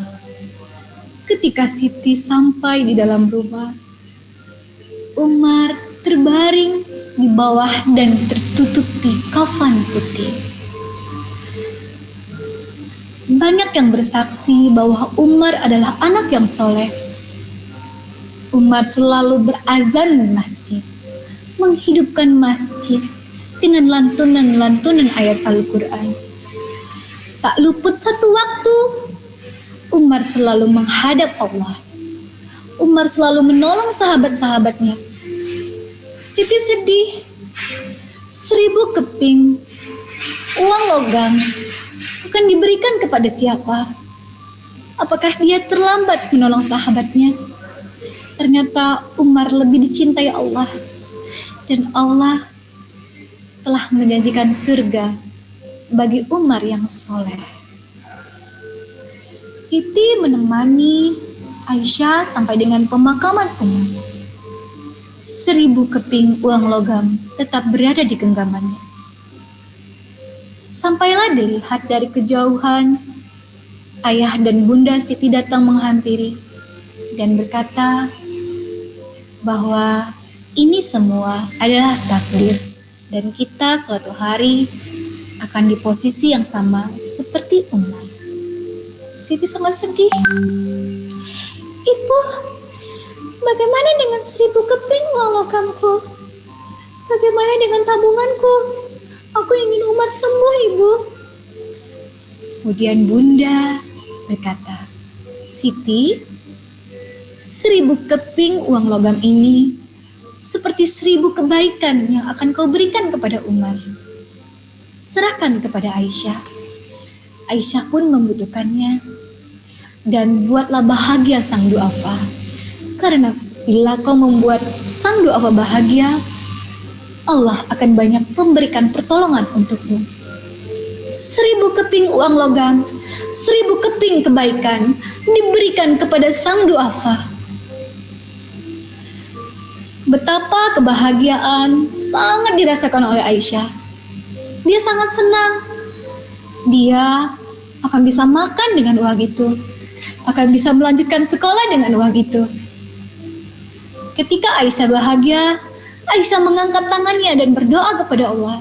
Ketika Siti sampai di dalam rumah, Umar terbaring di bawah dan tertutupi kafan putih. Banyak yang bersaksi bahwa Umar adalah anak yang soleh. Umar selalu berazan di masjid, menghidupkan masjid dengan lantunan-lantunan ayat Al-Quran. Tak luput satu waktu, Umar selalu menghadap Allah. Umar selalu menolong sahabat-sahabatnya. Siti sedih. 1000 keping uang logam akan diberikan kepada siapa? Apakah dia terlambat menolong sahabatnya? Ternyata Umar lebih dicintai Allah, dan Allah telah menjanjikan surga bagi Umar yang soleh. Siti menemani Aisyah sampai dengan pemakaman Umar. 1000 keping uang logam tetap berada di genggamannya. Sampailah dilihat dari kejauhan, ayah dan bunda Siti datang menghampiri dan berkata bahwa ini semua adalah takdir dan kita suatu hari akan di posisi yang sama seperti Umar. Siti sangat sedih. Ibu, bagaimana dengan 1000 keping uang logamku? Bagaimana dengan tabunganku? Aku ingin Umar sembuh, Ibu. Kemudian bunda berkata, Siti, 1000 keping uang logam ini seperti 1000 kebaikan yang akan kau berikan kepada Umar. Serahkan kepada Aisyah. Aisyah pun membutuhkannya. Dan buatlah bahagia sang duafa. Karena bila kau membuat sang duafa bahagia, Allah akan banyak memberikan pertolongan untukmu. 1000 keping uang logam, 1000 keping kebaikan diberikan kepada sang duafa. Betapa kebahagiaan sangat dirasakan oleh Aisyah. Dia sangat senang. Dia akan bisa makan dengan uang itu, akan bisa melanjutkan sekolah dengan uang itu. Ketika Aisyah bahagia, Aisyah mengangkat tangannya dan berdoa kepada Allah.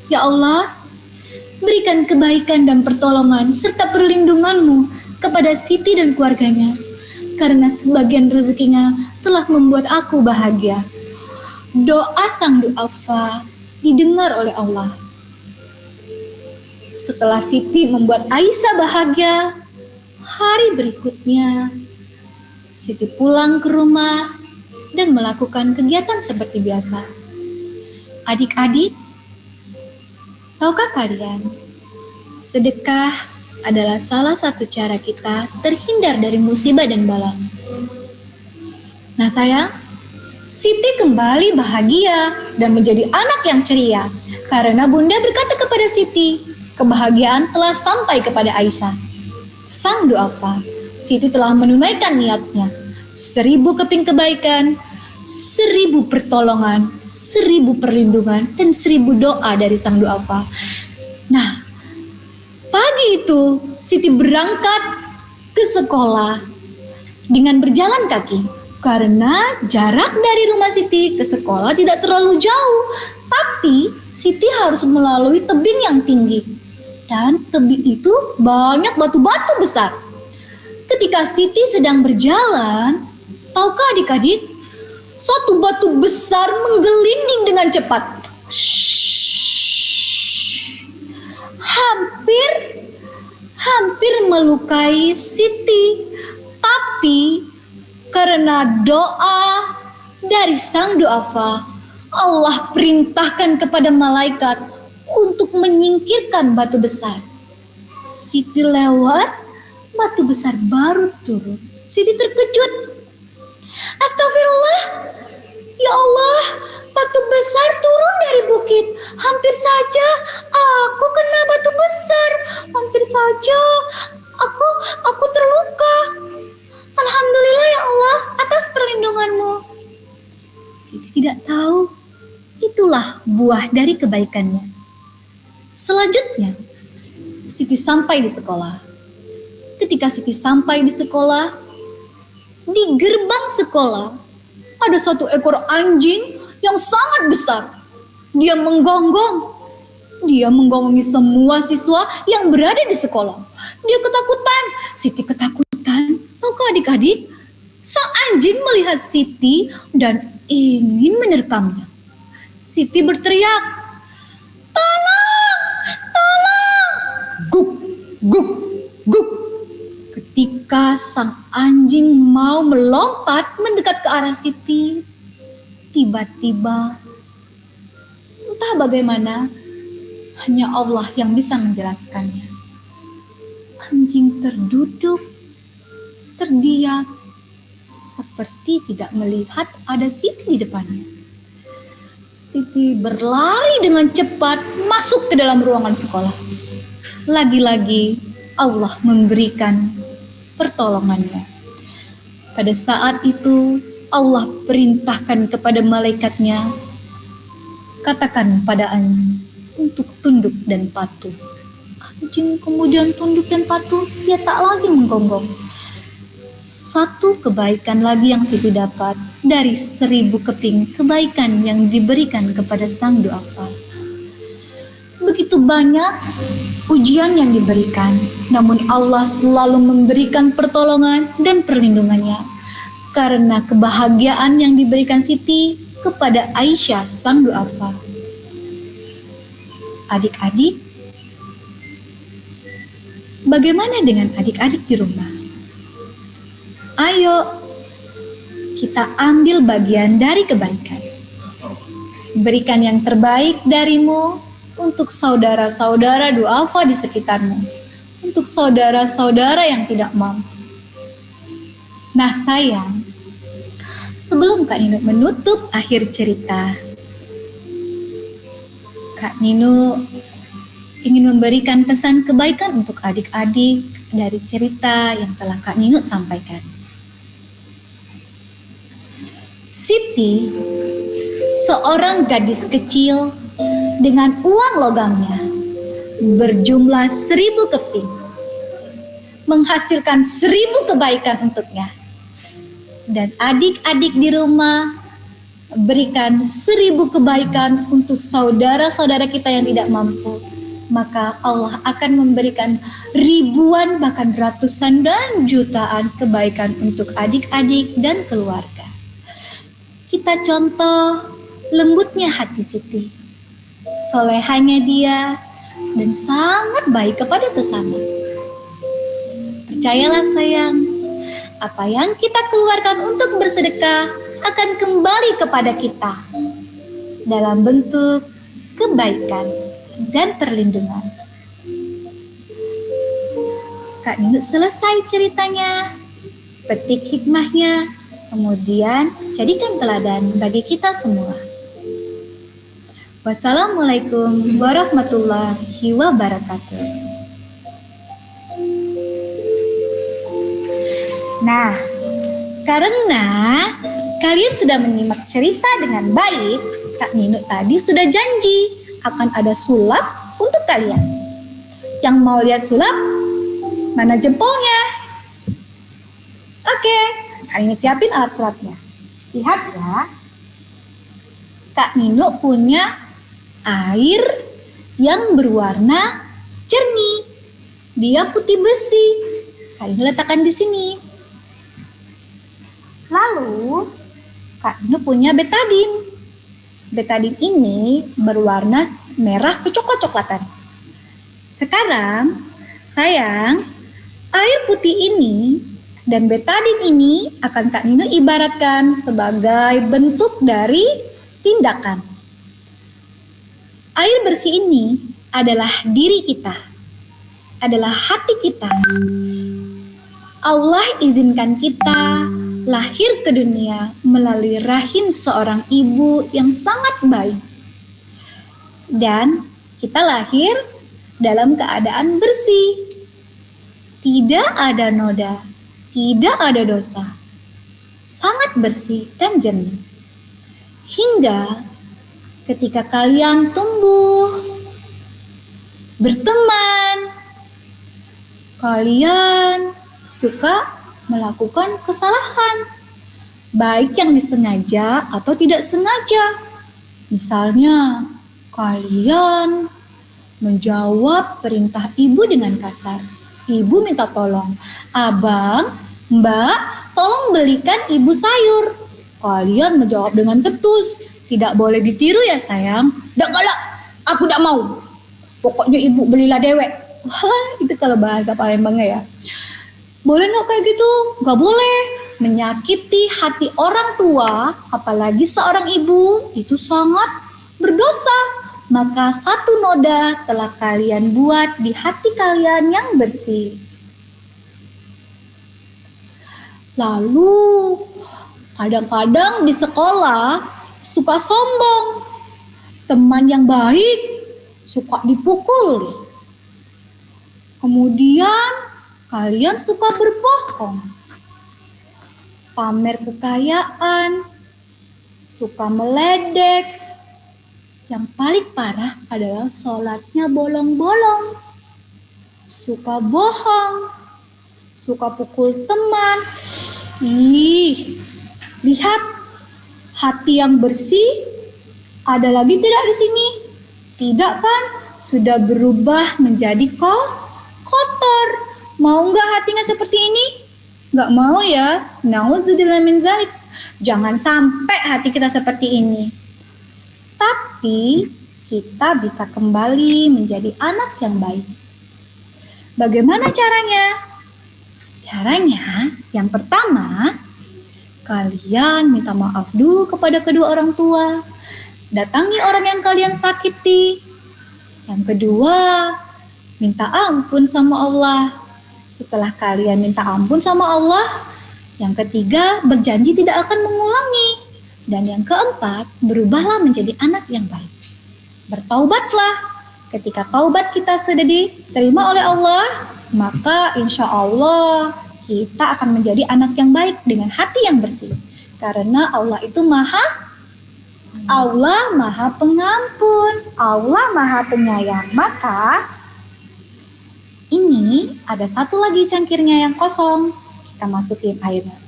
Ya Allah, berikan kebaikan dan pertolongan serta perlindungan-Mu kepada Siti dan keluarganya, karena sebagian rezekinya telah membuat aku bahagia. Doa sang duafa didengar oleh Allah. Setelah Siti membuat Aisyah bahagia, hari berikutnya Siti pulang ke rumah dan melakukan kegiatan seperti biasa. Adik-adik, tahukah kalian, sedekah adalah salah satu cara kita terhindar dari musibah dan bala. Nah sayang, Siti kembali bahagia dan menjadi anak yang ceria karena bunda berkata kepada Siti, kebahagiaan telah sampai kepada Aisyah. Sang duafa, Siti telah menunaikan niatnya. 1000 keping kebaikan, 1000 pertolongan, 1000 perlindungan, dan 1000 doa dari sang duafa. Nah, pagi itu Siti berangkat ke sekolah dengan berjalan kaki. Karena jarak dari rumah Siti ke sekolah tidak terlalu jauh. Tapi Siti harus melalui tebing yang tinggi. Dan tebing itu banyak batu-batu besar. Ketika Siti sedang berjalan, tahukah adik-adik, suatu batu besar menggelinding dengan cepat. Hampir melukai Siti. Tapi karena doa dari sang duafa, Allah perintahkan kepada malaikat untuk menyingkirkan batu besar. Siti lewat, batu besar baru turun. Siti terkejut. Astagfirullah, ya Allah, batu besar turun dari bukit. Hampir saja aku kena batu besar. Hampir saja aku terluka. Alhamdulillah ya Allah atas perlindunganmu. Siti tidak tahu itulah buah dari kebaikannya. Selanjutnya, Siti sampai di sekolah. Ketika Siti sampai di sekolah, di gerbang sekolah ada satu ekor anjing yang sangat besar. Dia menggonggongi semua siswa yang berada di sekolah. Dia ketakutan. Siti ketakutan. Tahukah adik-adik? Sang anjing melihat Siti dan ingin menerkamnya. Siti berteriak, "Tolong! Tolong!" Guk, guk, guk. Ketika sang anjing mau melompat mendekat ke arah Siti, tiba-tiba entah bagaimana, hanya Allah yang bisa menjelaskannya. Anjing terduduk, terdiam, seperti tidak melihat ada Siti di depannya. Siti berlari dengan cepat masuk ke dalam ruangan sekolah. Lagi-lagi Allah memberikan pertolongannya. Pada saat itu Allah perintahkan kepada malaikatnya, katakan pada anjing untuk tunduk dan patuh. Anjing kemudian tunduk dan patuh, dia tak lagi menggonggong. Satu kebaikan lagi yang Siti dapat dari 1000 keping kebaikan yang diberikan kepada sang duafa. Begitu banyak ujian yang diberikan, namun Allah selalu memberikan pertolongan dan perlindungannya. Karena kebahagiaan yang diberikan Siti kepada Aisyah sang duafa. Adik-adik, bagaimana dengan adik-adik di rumah? Ayo, kita ambil bagian dari kebaikan. Berikan yang terbaik darimu untuk saudara-saudara duafa di sekitarmu, untuk saudara-saudara yang tidak mampu. Nah sayang, sebelum Kak Nino menutup akhir cerita, Kak Nino ingin memberikan pesan kebaikan untuk adik-adik dari cerita yang telah Kak Nino sampaikan. Siti, seorang gadis kecil dengan uang logamnya berjumlah 1000 keping, menghasilkan 1000 kebaikan untuknya. Dan adik-adik di rumah berikan 1000 kebaikan untuk saudara-saudara kita yang tidak mampu. Maka Allah akan memberikan ribuan bahkan ratusan dan jutaan kebaikan untuk adik-adik dan keluarga. Kita contoh lembutnya hati Siti, solehanya dia, dan sangat baik kepada sesama. Percayalah sayang, apa yang kita keluarkan untuk bersedekah akan kembali kepada kita dalam bentuk kebaikan dan perlindungan. Kak Nino selesai ceritanya, petik hikmahnya, kemudian jadikan teladan bagi kita semua. Wassalamualaikum warahmatullahi wabarakatuh. Nah, karena kalian sudah menyimak cerita dengan baik, Kak Nino tadi sudah janji akan ada sulap untuk kalian. Yang mau lihat sulap, mana jempolnya? Oke, Kak Nino siapin alat sulapnya. Lihat ya, Kak Nino punya air yang berwarna jernih. Dia putih besi. Kak Nino letakkan di sini. Lalu, Kak Nino punya betadin. Betadin ini berwarna merah kecoklat-coklatan. Sekarang, sayang, air putih ini dan betadin ini akan Kak Nino ibaratkan sebagai bentuk dari tindakan. Air bersih ini adalah diri kita, adalah hati kita. Allah izinkan kita lahir ke dunia melalui rahim seorang ibu yang sangat baik. Dan kita lahir dalam keadaan bersih. Tidak ada noda, tidak ada dosa, sangat bersih dan jernih. Hingga ketika kalian tumbuh, berteman, kalian suka melakukan kesalahan, baik yang disengaja atau tidak sengaja. Misalnya, kalian menjawab perintah ibu dengan kasar. Ibu minta tolong, "Abang, Mbak, tolong belikan ibu sayur." Kalian menjawab dengan ketus, "Tidak boleh ditiru ya sayang." Dak galak, aku tidak mau. Pokoknya ibu belilah dewek. Wah, itu kalau bahasa Palembangnya ya. Boleh nggak kayak gitu? Nggak boleh. Menyakiti hati orang tua, apalagi seorang ibu, itu sangat berdosa. Maka satu noda telah kalian buat di hati kalian yang bersih. Lalu, kadang-kadang di sekolah suka sombong. Teman yang baik suka dipukul. Kemudian, kalian suka berbohong. Pamer kekayaan, suka meledek. Yang paling parah adalah sholatnya bolong-bolong, suka bohong, suka pukul teman. Ih, lihat, hati yang bersih ada lagi tidak di sini? Tidak kan? Sudah berubah menjadi kotor. Mau nggak hatinya seperti ini? Nggak mau ya? Nauzubillah min zalik. Jangan sampai hati kita seperti ini. Tapi kita bisa kembali menjadi anak yang baik. Bagaimana caranya? Caranya yang pertama, kalian minta maaf dulu kepada kedua orang tua. Datangi orang yang kalian sakiti. Yang kedua, minta ampun sama Allah. Setelah kalian minta ampun sama Allah, yang ketiga, berjanji tidak akan mengulangi. Dan yang keempat, berubahlah menjadi anak yang baik. Bertaubatlah. Ketika taubat kita sudah diterima oleh Allah, maka insya Allah kita akan menjadi anak yang baik dengan hati yang bersih. Karena Allah itu Allah maha pengampun, Allah maha penyayang. Maka ini ada satu lagi cangkirnya yang kosong. Kita masukin airnya.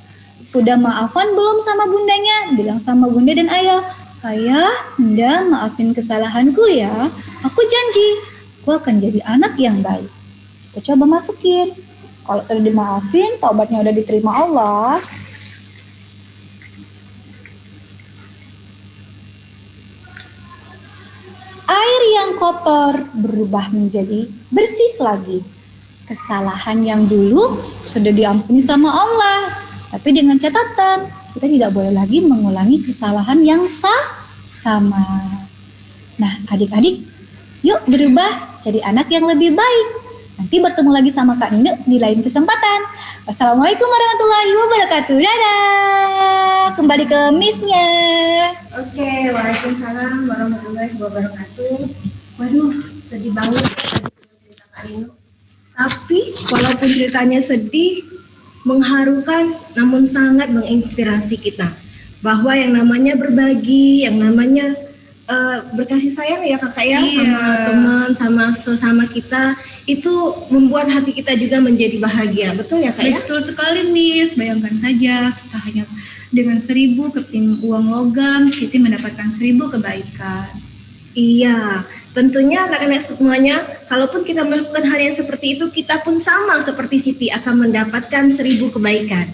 Udah maafan belum sama bundanya? Bilang sama bunda dan ayah, "Ayah, bunda maafin kesalahanku ya. Aku janji, aku akan jadi anak yang baik." Kita coba masukin. Kalau sudah dimaafin, taubatnya udah diterima Allah. Air yang kotor berubah menjadi bersih lagi. Kesalahan yang dulu sudah diampuni sama Allah. Tapi dengan catatan, kita tidak boleh lagi mengulangi kesalahan yang sama. Nah, adik-adik, yuk berubah jadi anak yang lebih baik. Nanti bertemu lagi sama Kak Nino di lain kesempatan. Wassalamualaikum warahmatullahi wabarakatuh. Dadah. Kembali ke Miss-nya. Oke, waalaikumsalam warahmatullahi wabarakatuh. Waduh, sedih banget cerita Kak Nino. Tapi walaupun ceritanya sedih, mengharukan, namun sangat menginspirasi kita. Bahwa yang namanya berbagi, yang namanya berkasih sayang ya kakak ya, sama teman, sama sesama kita, itu membuat hati kita juga menjadi bahagia. Betul ya kak ya? Betul sekali Miss, bayangkan saja kita hanya dengan 1000 keping uang logam, Siti mendapatkan 1000 kebaikan. Iya, tentunya anak-anak semuanya, kalaupun kita melakukan hal yang seperti itu, kita pun sama seperti Siti akan mendapatkan 1000 kebaikan.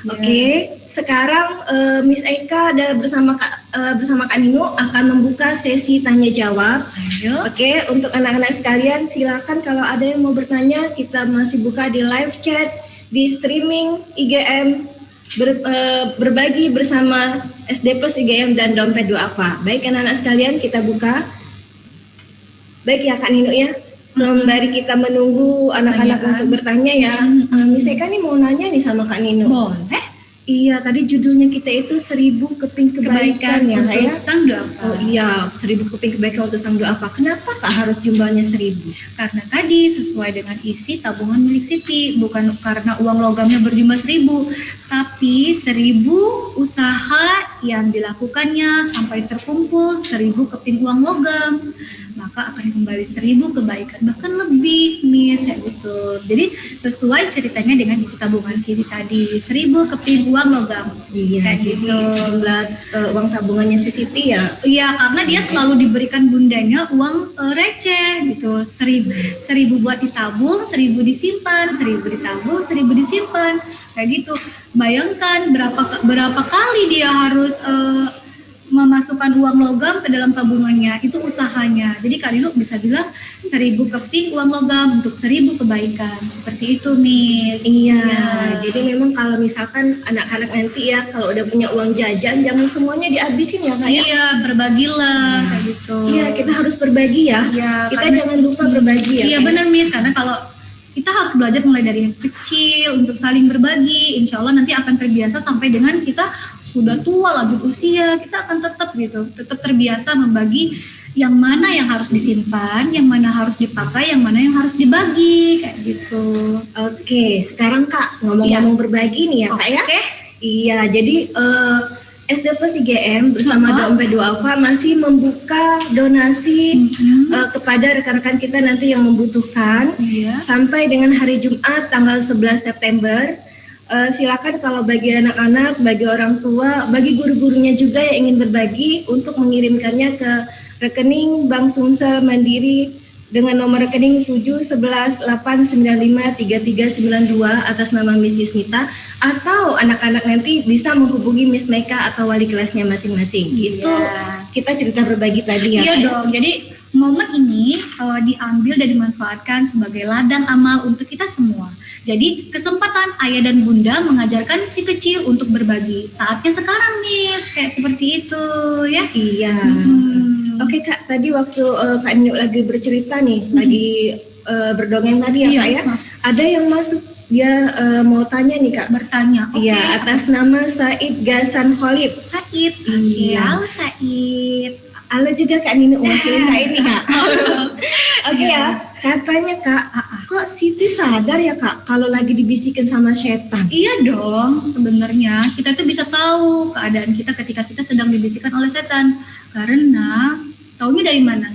Oke, sekarang Miss Eka dan bersama Kak Nino akan membuka sesi tanya jawab. Oke, untuk anak-anak sekalian silakan kalau ada yang mau bertanya, kita masih buka di live chat, di streaming IGM berbagi bersama SD Plus IGM dan Dompet Duafa. Baik anak-anak sekalian, kita buka. Baik ya Kak Nino ya. Sembari kita menunggu anak-anak untuk bertanya ya, Miss Eka nih mau nanya nih sama Kak Nino. Boleh. Iya, tadi judulnya kita itu 1000 keping kebaikan ya, Kak, untuk ya? sang duafa. Oh iya, 1000 keping kebaikan untuk sang duafa. Kenapa Kak harus jumlahnya 1000? Karena tadi sesuai dengan isi tabungan milik Siti, bukan karena uang logamnya berjumlah 1000, tapi 1000 usaha yang dilakukannya sampai terkumpul 1000 keping uang logam, maka akan kembali 1000 kebaikan, bahkan lebih, Miss, kayak gitu. Jadi sesuai ceritanya dengan isi tabungan Siti tadi, 1000 keping uang logam. Iya, Kayak jadi gitu. jumlah uang tabungannya si Siti ya. Iya, karena dia selalu diberikan bundanya uang receh gitu. 1000 buat ditabung, 1000 disimpan, 1000 ditabung, 1000 disimpan. Kayak gitu. Bayangkan berapa kali dia harus memasukkan uang logam ke dalam tabungannya, itu usahanya. Jadi Kak Nino bisa bilang 1000 keping uang logam untuk 1000 kebaikan. Seperti itu, Miss. Iya, Ya. jadi memang kalau misalkan anak-anak nanti ya kalau udah punya uang jajan jangan semuanya dihabisin ya Kak ya. Iya, berbagilah kayak gitu. Iya, kita harus berbagi ya. Iya, Kita karena- jangan lupa berbagi ya. Iya Kak? benar, Miss, karena kalau kita harus belajar mulai dari yang kecil untuk saling berbagi. Insya Allah nanti akan terbiasa sampai dengan kita sudah tua lanjut usia, kita akan tetap terbiasa membagi yang mana yang harus disimpan, yang mana harus dipakai, yang mana yang harus dibagi, kayak gitu. Oke, sekarang Kak ngomong-ngomong berbagi nih ya Kak ya. Oke. Iya, jadi SD Plus IGM bersama Dompet Duafa masih membuka donasi kepada rekan-rekan kita nanti yang membutuhkan Iya. sampai dengan hari Jumat tanggal 11 September. Silakan kalau bagi anak-anak, bagi orang tua, bagi guru-gurunya juga yang ingin berbagi untuk mengirimkannya ke rekening Bank Sumsel Mandiri dengan nomor rekening 71189533392 atas nama Miss Yusnita, atau anak-anak nanti bisa menghubungi Miss Meka atau wali kelasnya masing-masing. Itu kita cerita berbagi tadi ya. Iya Kak? dong. Jadi momen ini diambil dan dimanfaatkan sebagai ladang amal untuk kita semua. Jadi kesempatan ayah dan bunda mengajarkan si kecil untuk berbagi. Saatnya sekarang, Miss, kayak seperti itu ya. Iya. Oke Kak, tadi waktu Kak Nino lagi bercerita nih, lagi berdongeng tadi ya Iya, Kak ya, maaf. ada yang masuk, dia mau tanya nih Kak. Bertanya, oke. Iya, atas nama Said Gasan Khalid. Said. Iya. Halo Said. Halo juga Kak Nino, mewakili Said nih Kak. Oke ya, katanya Kak, kok Siti sadar ya Kak kalau lagi dibisikin sama setan? Iya dong, sebenarnya kita tuh bisa tahu keadaan kita ketika kita sedang dibisikkan oleh setan. Karena taunya dari mana?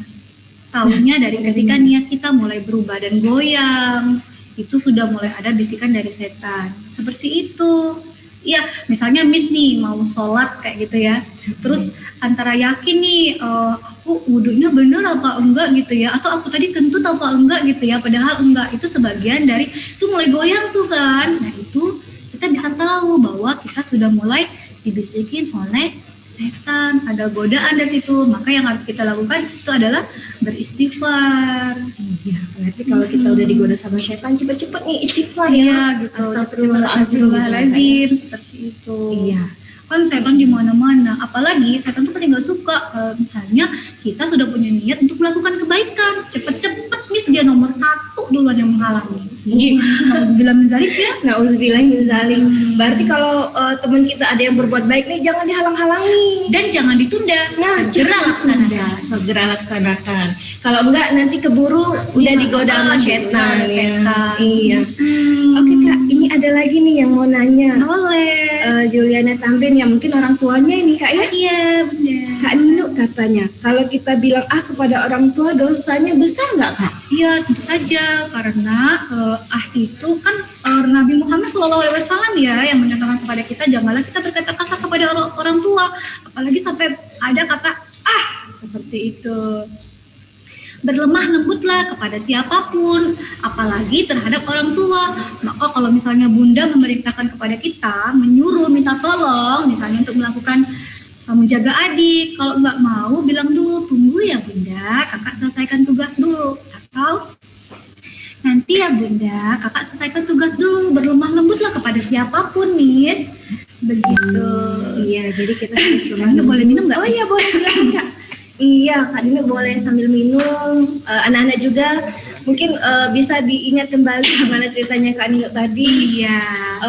Taunya dari ketika niat kita mulai berubah dan goyang. Itu sudah mulai ada bisikan dari setan. Seperti itu. Iya, misalnya Miss nih mau sholat kayak gitu ya. Terus antara yakin nih, aku wudhunya bener apa enggak gitu ya. Atau aku tadi kentut apa enggak gitu ya. Padahal enggak, itu sebagian dari, itu mulai goyang tuh kan. Nah itu kita bisa tahu bahwa kita sudah mulai dibisikin oleh setan, ada godaan dari situ. Maka yang harus kita lakukan itu adalah beristighfar. Iya, berarti kalau kita udah digoda sama setan, cepet-cepet nih istighfar Iya ya. gitu. Astagfirullahaladzim. Seperti itu. Iya. Kan setan di mana-mana. Apalagi setan tuh paling nggak suka misalnya kita sudah punya niat untuk melakukan kebaikan, cepet-cepet Miss dia nomor 1 duluan yang menghalangi. Nauzubillah min zalik ya. Nauzubillah min zalik. Berarti kalau teman kita ada yang berbuat baik nih, jangan dihalang-halangi. Dan jangan ditunda, segera laksanakan. Segera laksanakan. Kalau enggak nanti keburu udah digoda sama setan. Ada setan. Iya. Oke Kak, ini ada lagi nih yang mau nanya. Boleh. Juliana Tamrin ya, mungkin orang tuanya ini Kak ya. Iya benar. Kak Nino katanya, kalau kita bilang kepada orang tua dosanya besar nggak Kak? Iya tentu saja, karena itu kan Nabi Muhammad SAW ya yang menyatakan kepada kita janganlah kita berkata kasar kepada orang tua, apalagi sampai ada kata seperti itu. Berlemah lembutlah kepada siapapun, apalagi terhadap orang tua. Maka kalau misalnya bunda memerintahkan kepada kita, menyuruh minta tolong, misalnya untuk melakukan menjaga adik, kalau nggak mau bilang dulu, tunggu ya bunda, kakak selesaikan tugas dulu. Atau nanti ya bunda, kakak selesaikan tugas dulu. Berlemah lembutlah kepada siapapun, Miss. Begitu. Iya, jadi kita harus lemah Kamu lembut. boleh minum nggak? Oh iya boleh silakan Kak. Iya, Kak Dino boleh sambil minum. Anak-anak juga Mungkin bisa diingat kembali gimana ceritanya Kak Nino tadi. Iya.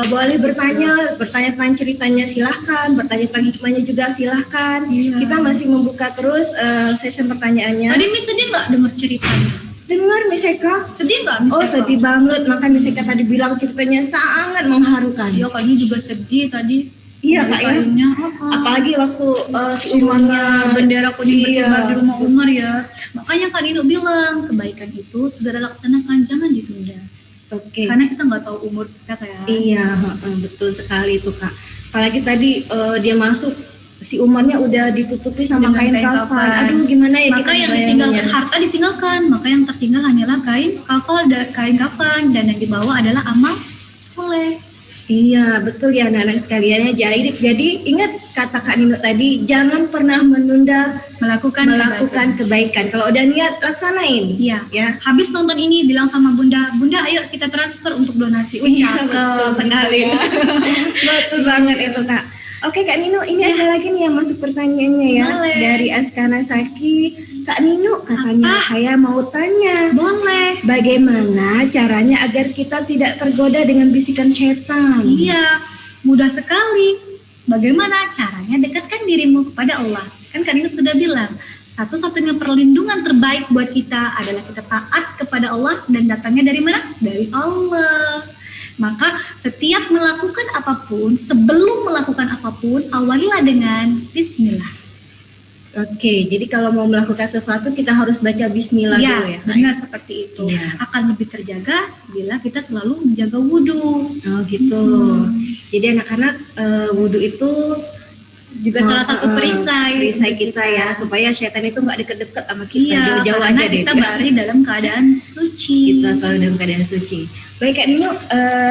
Boleh bertanya tentang ceritanya silahkan, bertanya tentang hikmahnya juga silahkan. Iya. Kita masih membuka terus session pertanyaannya. Tadi Miss sedih nggak dengar ceritanya? Dengar Miss Eka? Sedih nggak Miss Oh Eka? sedih banget, makanya Miss Eka tadi bilang ceritanya sangat mengharukan. Iya, kayaknya juga sedih tadi. Iya Kak ya. Kayaknya Apalagi waktu si semuanya Umarnya bendera kuning iya. berkibar di rumah Umar ya. Makanya Kak Nino bilang kebaikan itu segera laksanakan, jangan ditunda. Oke. Karena kita nggak tahu umur kita kan. Iya, betul sekali itu Kak. Apalagi tadi dia masuk, si Umarnya udah ditutupi sama Dengan kain kain kafan. kafan. Aduh gimana ya Maka kita yang ngebayanginnya. ditinggalkan harta ditinggalkan, maka yang tertinggal hanyalah kain kain kafan, dan yang dibawa adalah amal soleh. Iya, betul ya anak-anak sekalian. Jadi ingat kata Kak Nino tadi, jangan pernah menunda Melakukan kebaikan. Kalau udah niat laksanain. Iya. Ya. Habis nonton ini bilang sama Bunda, ayo kita transfer untuk donasi. Iya, Cakep betul sekali. gitu ya. Betul banget itu Kak. Oke Kak Nino, ini ada lagi nih yang masuk pertanyaannya ya. Boleh. Dari Askana Saki. Kak Nino katanya saya mau tanya. Boleh. Bagaimana caranya agar kita tidak tergoda dengan bisikan setan? Iya, mudah sekali. Bagaimana caranya dekatkan dirimu kepada Allah? Kan Kak Nino sudah bilang, satu-satunya perlindungan terbaik buat kita adalah kita taat kepada Allah, dan datangnya dari mana? Dari Allah. Maka setiap melakukan apapun, sebelum melakukan apapun, awalilah dengan Bismillah. Oke, jadi kalau mau melakukan sesuatu kita harus baca bismillah dulu ya. Benar seperti itu. Iya. Akan lebih terjaga bila kita selalu menjaga wudhu. Oh gitu. Jadi anak-anak wudhu itu Juga salah satu perisai kita ya, supaya setan itu nggak deket-deket sama kita, Iya, jauh-jauh karena aja deh. kita bari dalam keadaan suci. Kita selalu dalam keadaan suci. Baik Kak Nino,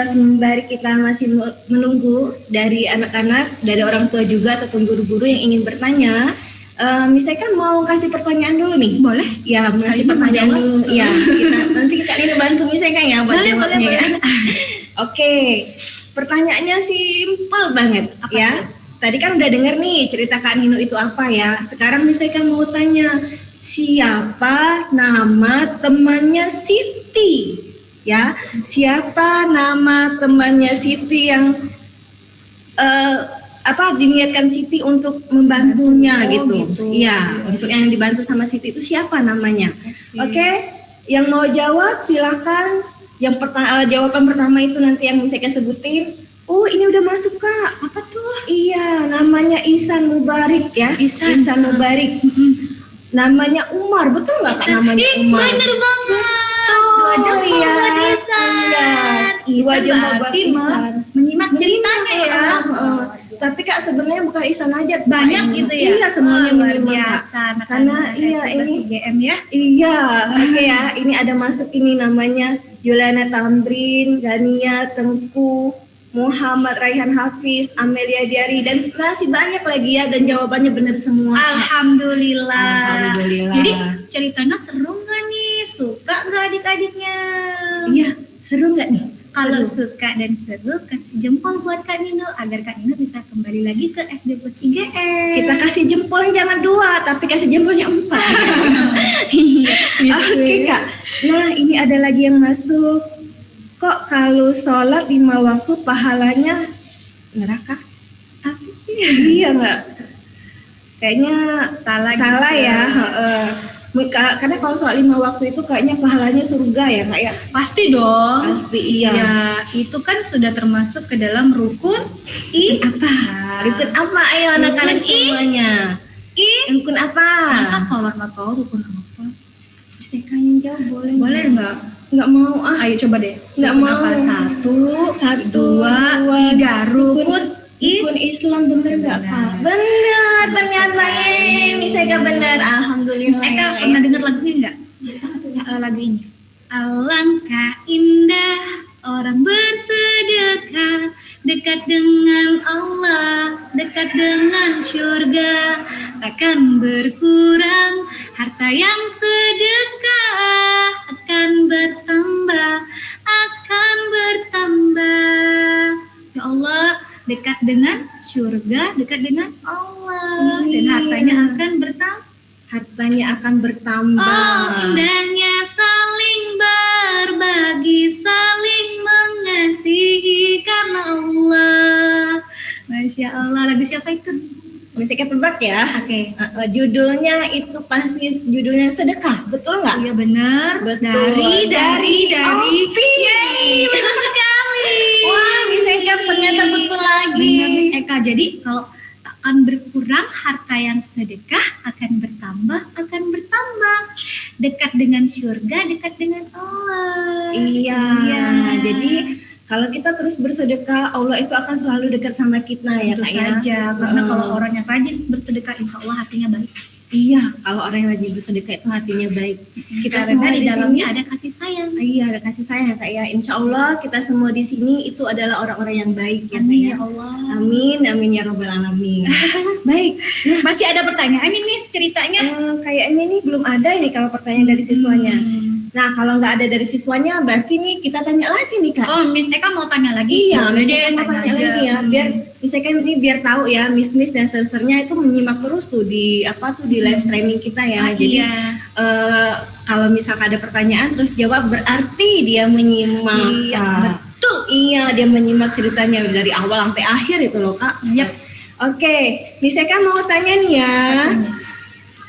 sembari kita masih menunggu dari anak-anak, dari orang tua juga ataupun guru-guru yang ingin bertanya, misalnya mau kasih pertanyaan dulu nih. Boleh? Ya, ngasih Ayo, pertanyaan jawab. dulu. Ya, nanti Kak Nino bantu misalnya ya buat Boleh, jawabnya boleh, ya. Oke, pertanyaannya simpel banget Apa ya. tuh? Tadi kan udah denger nih cerita Kak Nino itu apa ya. Sekarang misalkan mau tanya, siapa nama temannya Siti? Ya, siapa nama temannya Siti yang diniatkan Siti untuk membantunya gitu. Iya, untuk yang dibantu sama Siti itu siapa namanya? Oke, yang mau jawab silahkan. Yang jawaban pertama itu nanti yang misalkan sebutin. Oh ini udah masuk Kak. Apa tuh? Iya, namanya Ihsan Mubarik ya. Ihsan Mubarik. Namanya Umar, betul nggak Kak namanya Umar? Bener banget. Dua jempol iya. buat Ihsan. Iya. Dua Ihsan jempol buat berarti Ihsan. menyimak ceritanya ya. Tapi Kak sebenarnya bukan Ihsan aja. Banyak gitu ya. Iya semuanya luar menyimak Kak. biasa. Karena iya ini IGM ya. Iya, oke ya. Ini ada masuk ini namanya Yulana Tambrin, Gania Tengku, Muhammad Raihan Hafiz, Amelia Diari, dan masih banyak lagi ya, dan jawabannya benar semua. Alhamdulillah. Alhamdulillah. Jadi ceritanya seru nggak nih? Suka nggak adik-adiknya? Iya, seru nggak nih? Kalau Seru. suka dan seru, kasih jempol buat Kak Nino agar Kak Nino bisa kembali lagi ke FD Plus IGM. Kita kasih jempol jangan 2, tapi kasih jempolnya 4. Iya. Oke Kak. Nah ini ada lagi yang masuk. Kok kalau sholat 5 waktu pahalanya neraka? Apa sih? Iya nggak? Kayaknya salah gitu. ya. Karena kalau sholat 5 waktu itu kayaknya pahalanya surga ya Kak ya? Pasti dong. Pasti iya. Ya, itu kan sudah termasuk ke dalam rukun Apa? Rukun apa? Ayo anak-anak Rukun semuanya. Rukun apa? Masa sholat nggak tahu rukun apa? Bisa yang jawab boleh? Boleh nggak? Nggak mau ah. Ayo coba deh. Nggak Rukun mau. apa? Satu, Dua, 3. Rukun Rukun Islam bener nggak Kak? Bener ternyata misalnya bener. Alhamdulillah. Miss Eka pernah dengar lagu ini nggak? Lagu ini. Alangkah indah orang bersedekah, dekat dengan Allah, dekat dengan syurga, akan berkurang harta yang sedekah, akan bertambah, akan bertambah. Ya Allah, dekat dengan syurga, dekat dengan Allah, dan hartanya akan bertambah. Hartanya akan bertambah. Oh, indahnya saling Ya Allah, lagu siapa itu? Miss Eka tebak ya. Oke. Judulnya itu pasti judulnya Sedekah, betul nggak? Iya benar. Betul. Dari. Opi. Yeay, benar sekali. Wah, Miss Eka ternyata betul lagi. Benar Miss Eka. Jadi kalau akan berkurang harta yang sedekah, akan bertambah. Dekat dengan surga, dekat dengan Allah. Iya. Jadi kalau kita terus bersedekah, Allah itu akan selalu dekat sama kita ya Tentu Kak ya. saja, karena kalau orang yang rajin bersedekah, insya Allah hatinya baik. Iya, kalau orang yang rajin bersedekah itu hatinya baik. Kita Karena semua di di dalamnya sini ada kasih sayang. iya, ada kasih sayang Kak ya. Insya Allah kita semua di sini itu adalah orang-orang yang baik ya Kak Amin ya. ya Allah. Amin ya Rabbal Alamin. Baik, Masih ada pertanyaan ini Miss ceritanya? kayaknya ini belum ada ini kalau pertanyaan dari siswanya. Nah, kalau nggak ada dari siswanya, berarti nih kita tanya lagi nih Kak. Oh, Miss Eka mau tanya lagi? Iya, Boleh Miss deh, Eka mau tanya aja. lagi ya, biar Miss Eka ini biar tahu ya, Miss dan sersernya itu menyimak terus tuh di live streaming kita ya. Jadi Iya. kalau misalkan ada pertanyaan terus jawab berarti dia menyimak. Iya, Kak. betul. Iya, dia menyimak ceritanya dari awal sampai akhir itu loh Kak. Yap. Oke, Miss Eka mau tanya nih ya.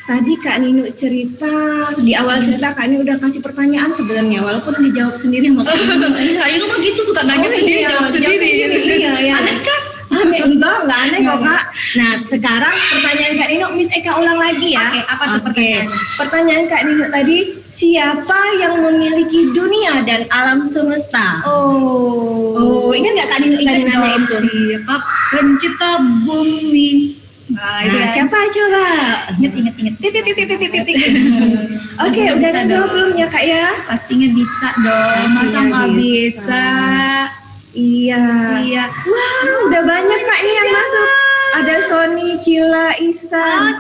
Tadi Kak Nino cerita, di awal cerita Kak Nino udah kasih pertanyaan sebenarnya, walaupun dijawab sendiri sama Kak Nino. Kayak itu mah gitu suka nanya sendiri, jawab sendiri. Iya, ya. Aneh kan? Aneh, enggak aneh kok Kak. Nah, sekarang pertanyaan Kak Nino, Miss Eka ulang lagi ya. Oke, apa tuh Oke. pertanyaannya? Pertanyaan Kak Nino tadi, siapa yang memiliki dunia dan alam semesta? Oh, ingat nggak Kak Nino tadi nanya itu? Siapa pencipta bumi? Nah, itu Nah, kan. siapa coba? Ingat. Titik. Oke, udah Bisa ada dong. belum ya Kak ya? Pastinya bisa dong. Masa Pastinya nggak bisa. bisa? Iya. Iya. Wah, udah banyak Kak ini yang masuk. Ada Sony, Cila, Isan.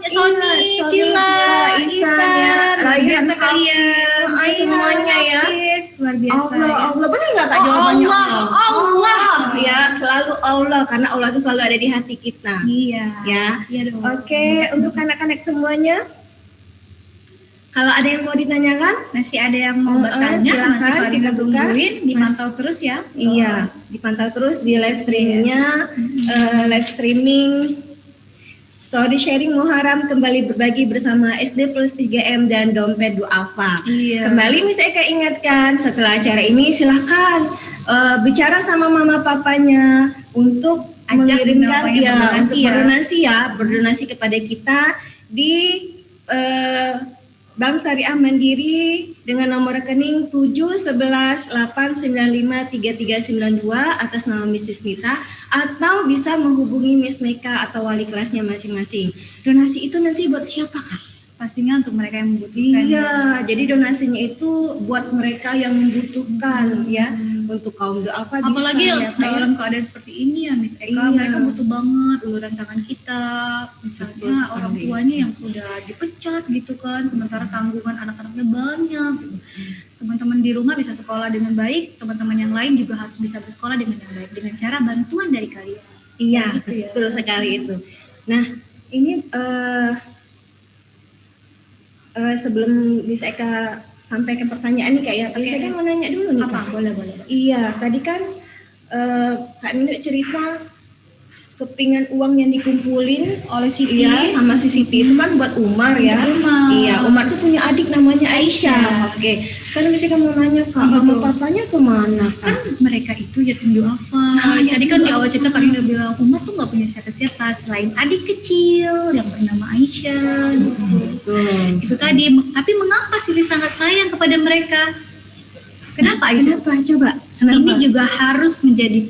Sony, Iya, Cila, Isan, ya. luar Rayhan, biasa kalian. Hafiz, semuanya ya. Hafiz, luar biasa. Allah, benar nggak Kak Oh, jawabannya? Allah. Ya, selalu Allah karena Allah itu selalu ada di hati kita. Iya. Ya. Iya dong. Oke, untuk anak-anak semuanya, kalau ada yang mau ditanyakan, Masih ada yang mau bertanya, silakan, masih pada kita buka. tungguin, dipantau terus ya. iya, dipantau terus di live streamingnya, live streaming story sharing Muharram kembali berbagi bersama SD Plus 3M dan Dompet Duafa. Iya. Kembali Miss Eka ingatkan, setelah acara ini silahkan bicara sama mama papanya untuk Ajak mengirimkan berdonasi untuk ya. berdonasi kepada kita di Bank Syariah Mandiri dengan nomor rekening 71189533392 atas nama Miss Susmita, atau bisa menghubungi Miss Meka atau wali kelasnya masing-masing. Donasi itu nanti buat siapa Kak? Pastinya untuk mereka yang membutuhkan. Iya, jadi donasinya itu buat mereka yang membutuhkan ya, untuk kaum duafa bisa. Apalagi ya, Kak, ya. dalam keadaan seperti ini ya Miss Eka, Iya. mereka butuh banget uluran tangan kita. Misalnya Betul sekali. orang tuanya yang sudah dipecat gitu kan, sementara tanggungan anak-anaknya banyak. Gitu. Teman-teman di rumah bisa sekolah dengan baik, teman-teman yang lain juga harus bisa bersekolah dengan yang baik dengan cara bantuan dari kalian. Iya, Gitu ya. betul sekali itu. Nah, ini sebelum Miss Eka sampai ke pertanyaan nih Kak ya, Miss Eka mau nanya dulu nih Apa? Kak. Boleh. Iya, tadi kan Kak Nino cerita kepingan uang yang dikumpulin Oleh Siti. iya sama si Siti itu kan buat Umar ya. Untuk Umar. Iya, Umar tuh punya adik namanya Aisyah. Oke, sekarang Miss Eka mau nanya Kak, mama papanya kemana Kan Kak? mereka itu yatim duafa. yatim Tadi kan di awal cerita Karina bilang Umar tuh nggak punya siapa-siapa selain adik kecil yang bernama Aisyah. Gitu. Betul. Itu tadi. Tapi mengapa Siti sangat sayang kepada mereka? Kenapa itu? Kenapa coba? Kenapa? Ini juga harus menjadi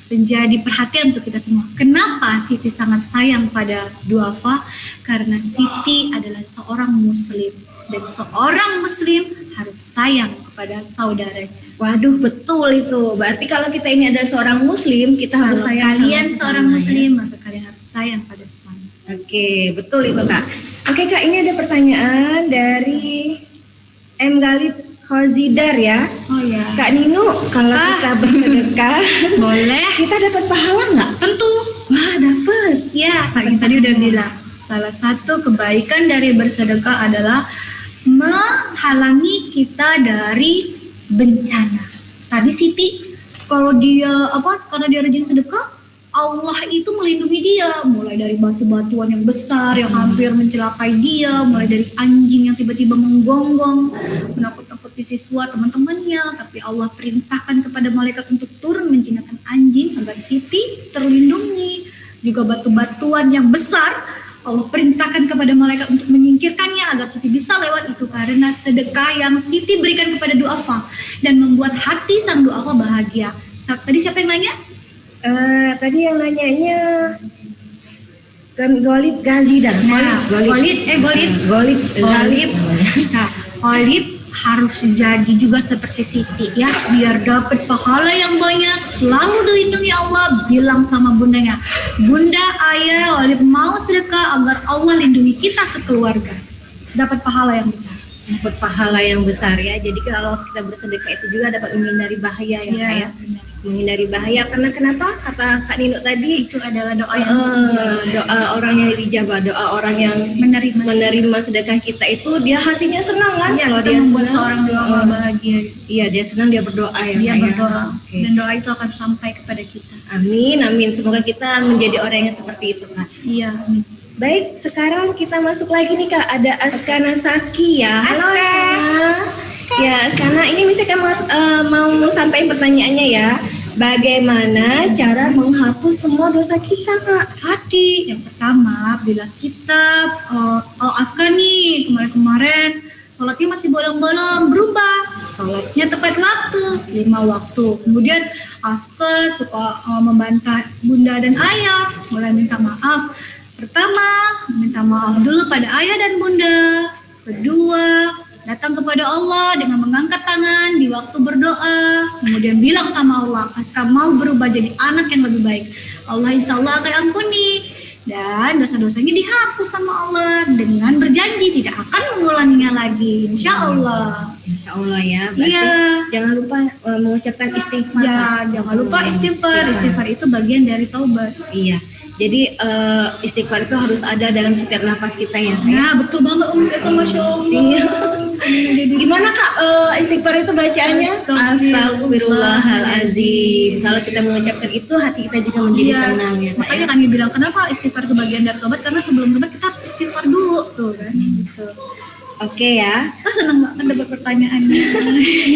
menjadi perhatian untuk kita semua. Kenapa Siti sangat sayang pada duafa? Karena Siti adalah seorang muslim dan seorang muslim harus sayang kepada saudaranya. Waduh, betul itu. Berarti kalau kita ini ada seorang muslim, kita harus Kalau sayang kalian sama seorang sesama, muslim, maka kalian harus sayang pada sesama. ya. Oke, betul itu Kak. Oke Kak, ini ada pertanyaan dari M. Galib Khozidar ya. Oh ya. Kak Nino, kalau kita bersedekah, Boleh. kita dapat pahala nggak? Tentu. Wah, dapat. Ya, Kak tadi udah bilang. Salah satu kebaikan dari bersedekah adalah menghalangi kita dari bencana. Tadi Siti, kalau dia karena dia rajin sedekah, Allah itu melindungi dia, mulai dari batu-batuan yang besar yang hampir mencelakai dia, mulai dari anjing yang tiba-tiba menggonggong, menakut-nakuti siswa teman-temannya, tapi Allah perintahkan kepada malaikat untuk turun menjinakkan anjing agar Siti terlindungi. Juga batu-batuan yang besar Allah perintahkan kepada malaikat untuk menyingkirkannya agar Siti bisa lewat itu, karena sedekah yang Siti berikan kepada du'afa dan membuat hati sang du'afa bahagia. Tadi siapa yang nanya? Tadi yang nanyanya Golib Gazidan. Golib. Nah, Golib harus jadi juga seperti Siti ya, biar dapat pahala yang banyak, selalu dilindungi Allah. Bilang sama bundanya, bunda, ayah, Golib mau sedekah agar Allah lindungi kita sekeluarga, dapat pahala yang besar. Dapat pahala yang besar ya. Jadi kalau kita bersedekah itu juga dapat menghindari bahaya ya, Kak ya. Menghindari bahaya, karena kenapa? Kata Kak Nino tadi, Itu adalah doa yang dijawab. doa orang yang dijabah, doa orang yang menerima sedekah kita itu dia hatinya senang kan? Ya, kalau kita dia membuat senang, seorang doa bahagia. Iya, dia senang, dia berdoa ya. Dia Kak, ya. berdoa Oke. dan doa itu akan sampai kepada kita. Amin, amin. Semoga kita menjadi orang yang seperti itu, Kak. Iya, amin. Baik, sekarang kita masuk lagi nih Kak, ada Askana Saki ya. Halo Askana. Ya Askana, ini misalkan mau sampaikan pertanyaannya ya. Bagaimana cara menghapus semua dosa kita Kak? Hati, yang pertama, bila kita, Aska nih kemarin-kemarin sholatnya masih bolong-bolong, berubah, sholatnya tepat waktu, 5 waktu. Kemudian Aska suka membantah bunda dan ayah, mulai minta maaf. Pertama, minta maaf dulu pada ayah dan bunda. Kedua, datang kepada Allah dengan mengangkat tangan di waktu berdoa. Kemudian bilang sama Allah, Aska mau berubah jadi anak yang lebih baik. Allah insya Allah akan ampuni. Dan dosa-dosanya dihapus sama Allah dengan berjanji tidak akan mengulanginya lagi. Insya Allah. Insya Allah ya. Berarti Iya. jangan lupa mengucapkan istighfar. Ya, Kak. jangan lupa istighfar. Istighfar itu bagian dari taubat. Iya. Jadi istighfar itu harus ada dalam setiap napas kita ya. Kak? Nah, betul banget Om Seto, Masya Allah. Iya. Gimana Kak istighfar itu bacaannya? Astagfirullahalazim. Kalau kita mengucapkan itu hati kita juga menjadi tenang ya. Kak, makanya ya? kan dia bilang kenapa istighfar itu bagian dari tobat, karena sebelum tobat kita harus istighfar dulu tuh kan. Gitu. Oke ya. Kita senang banget dapat pertanyaannya.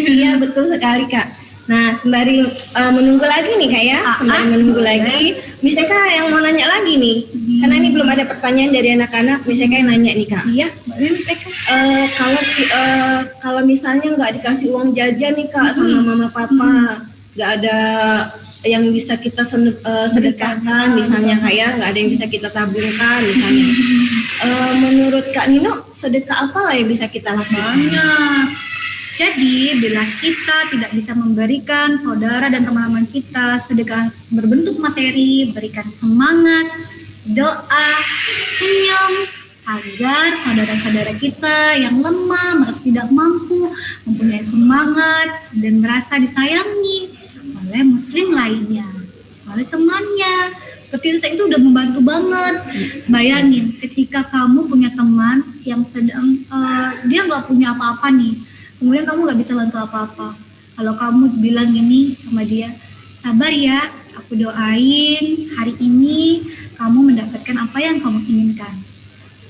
Iya betul sekali Kak. Nah sembari menunggu lagi nih Kak ya, sembari menunggu lagi, misalnya Kak yang mau nanya lagi nih, karena ini belum ada pertanyaan dari anak-anak, misalnya yang nanya nih Kak. Iya, boleh misalkan. Kalau misalnya nggak dikasih uang jajan nih Kak sama mama papa, nggak ada yang bisa kita sedekahkan misalnya Kak ya, nggak ada yang bisa kita tabungkan misalnya. Menurut Kak Nino, sedekah apa lah yang bisa kita lakukan? Banyak. Jadi bila kita tidak bisa memberikan saudara dan teman-teman kita sedekah berbentuk materi, berikan semangat, doa, senyum, agar saudara-saudara kita yang lemah, merasa tidak mampu, mempunyai semangat dan merasa disayangi oleh muslim lainnya, oleh temannya. Seperti itu udah membantu banget. Bayangin ketika kamu punya teman yang sedang dia nggak punya apa-apa nih, kemudian kamu nggak bisa bantu apa-apa. Kalau kamu bilang ini sama dia, sabar ya, aku doain hari ini kamu mendapatkan apa yang kamu inginkan.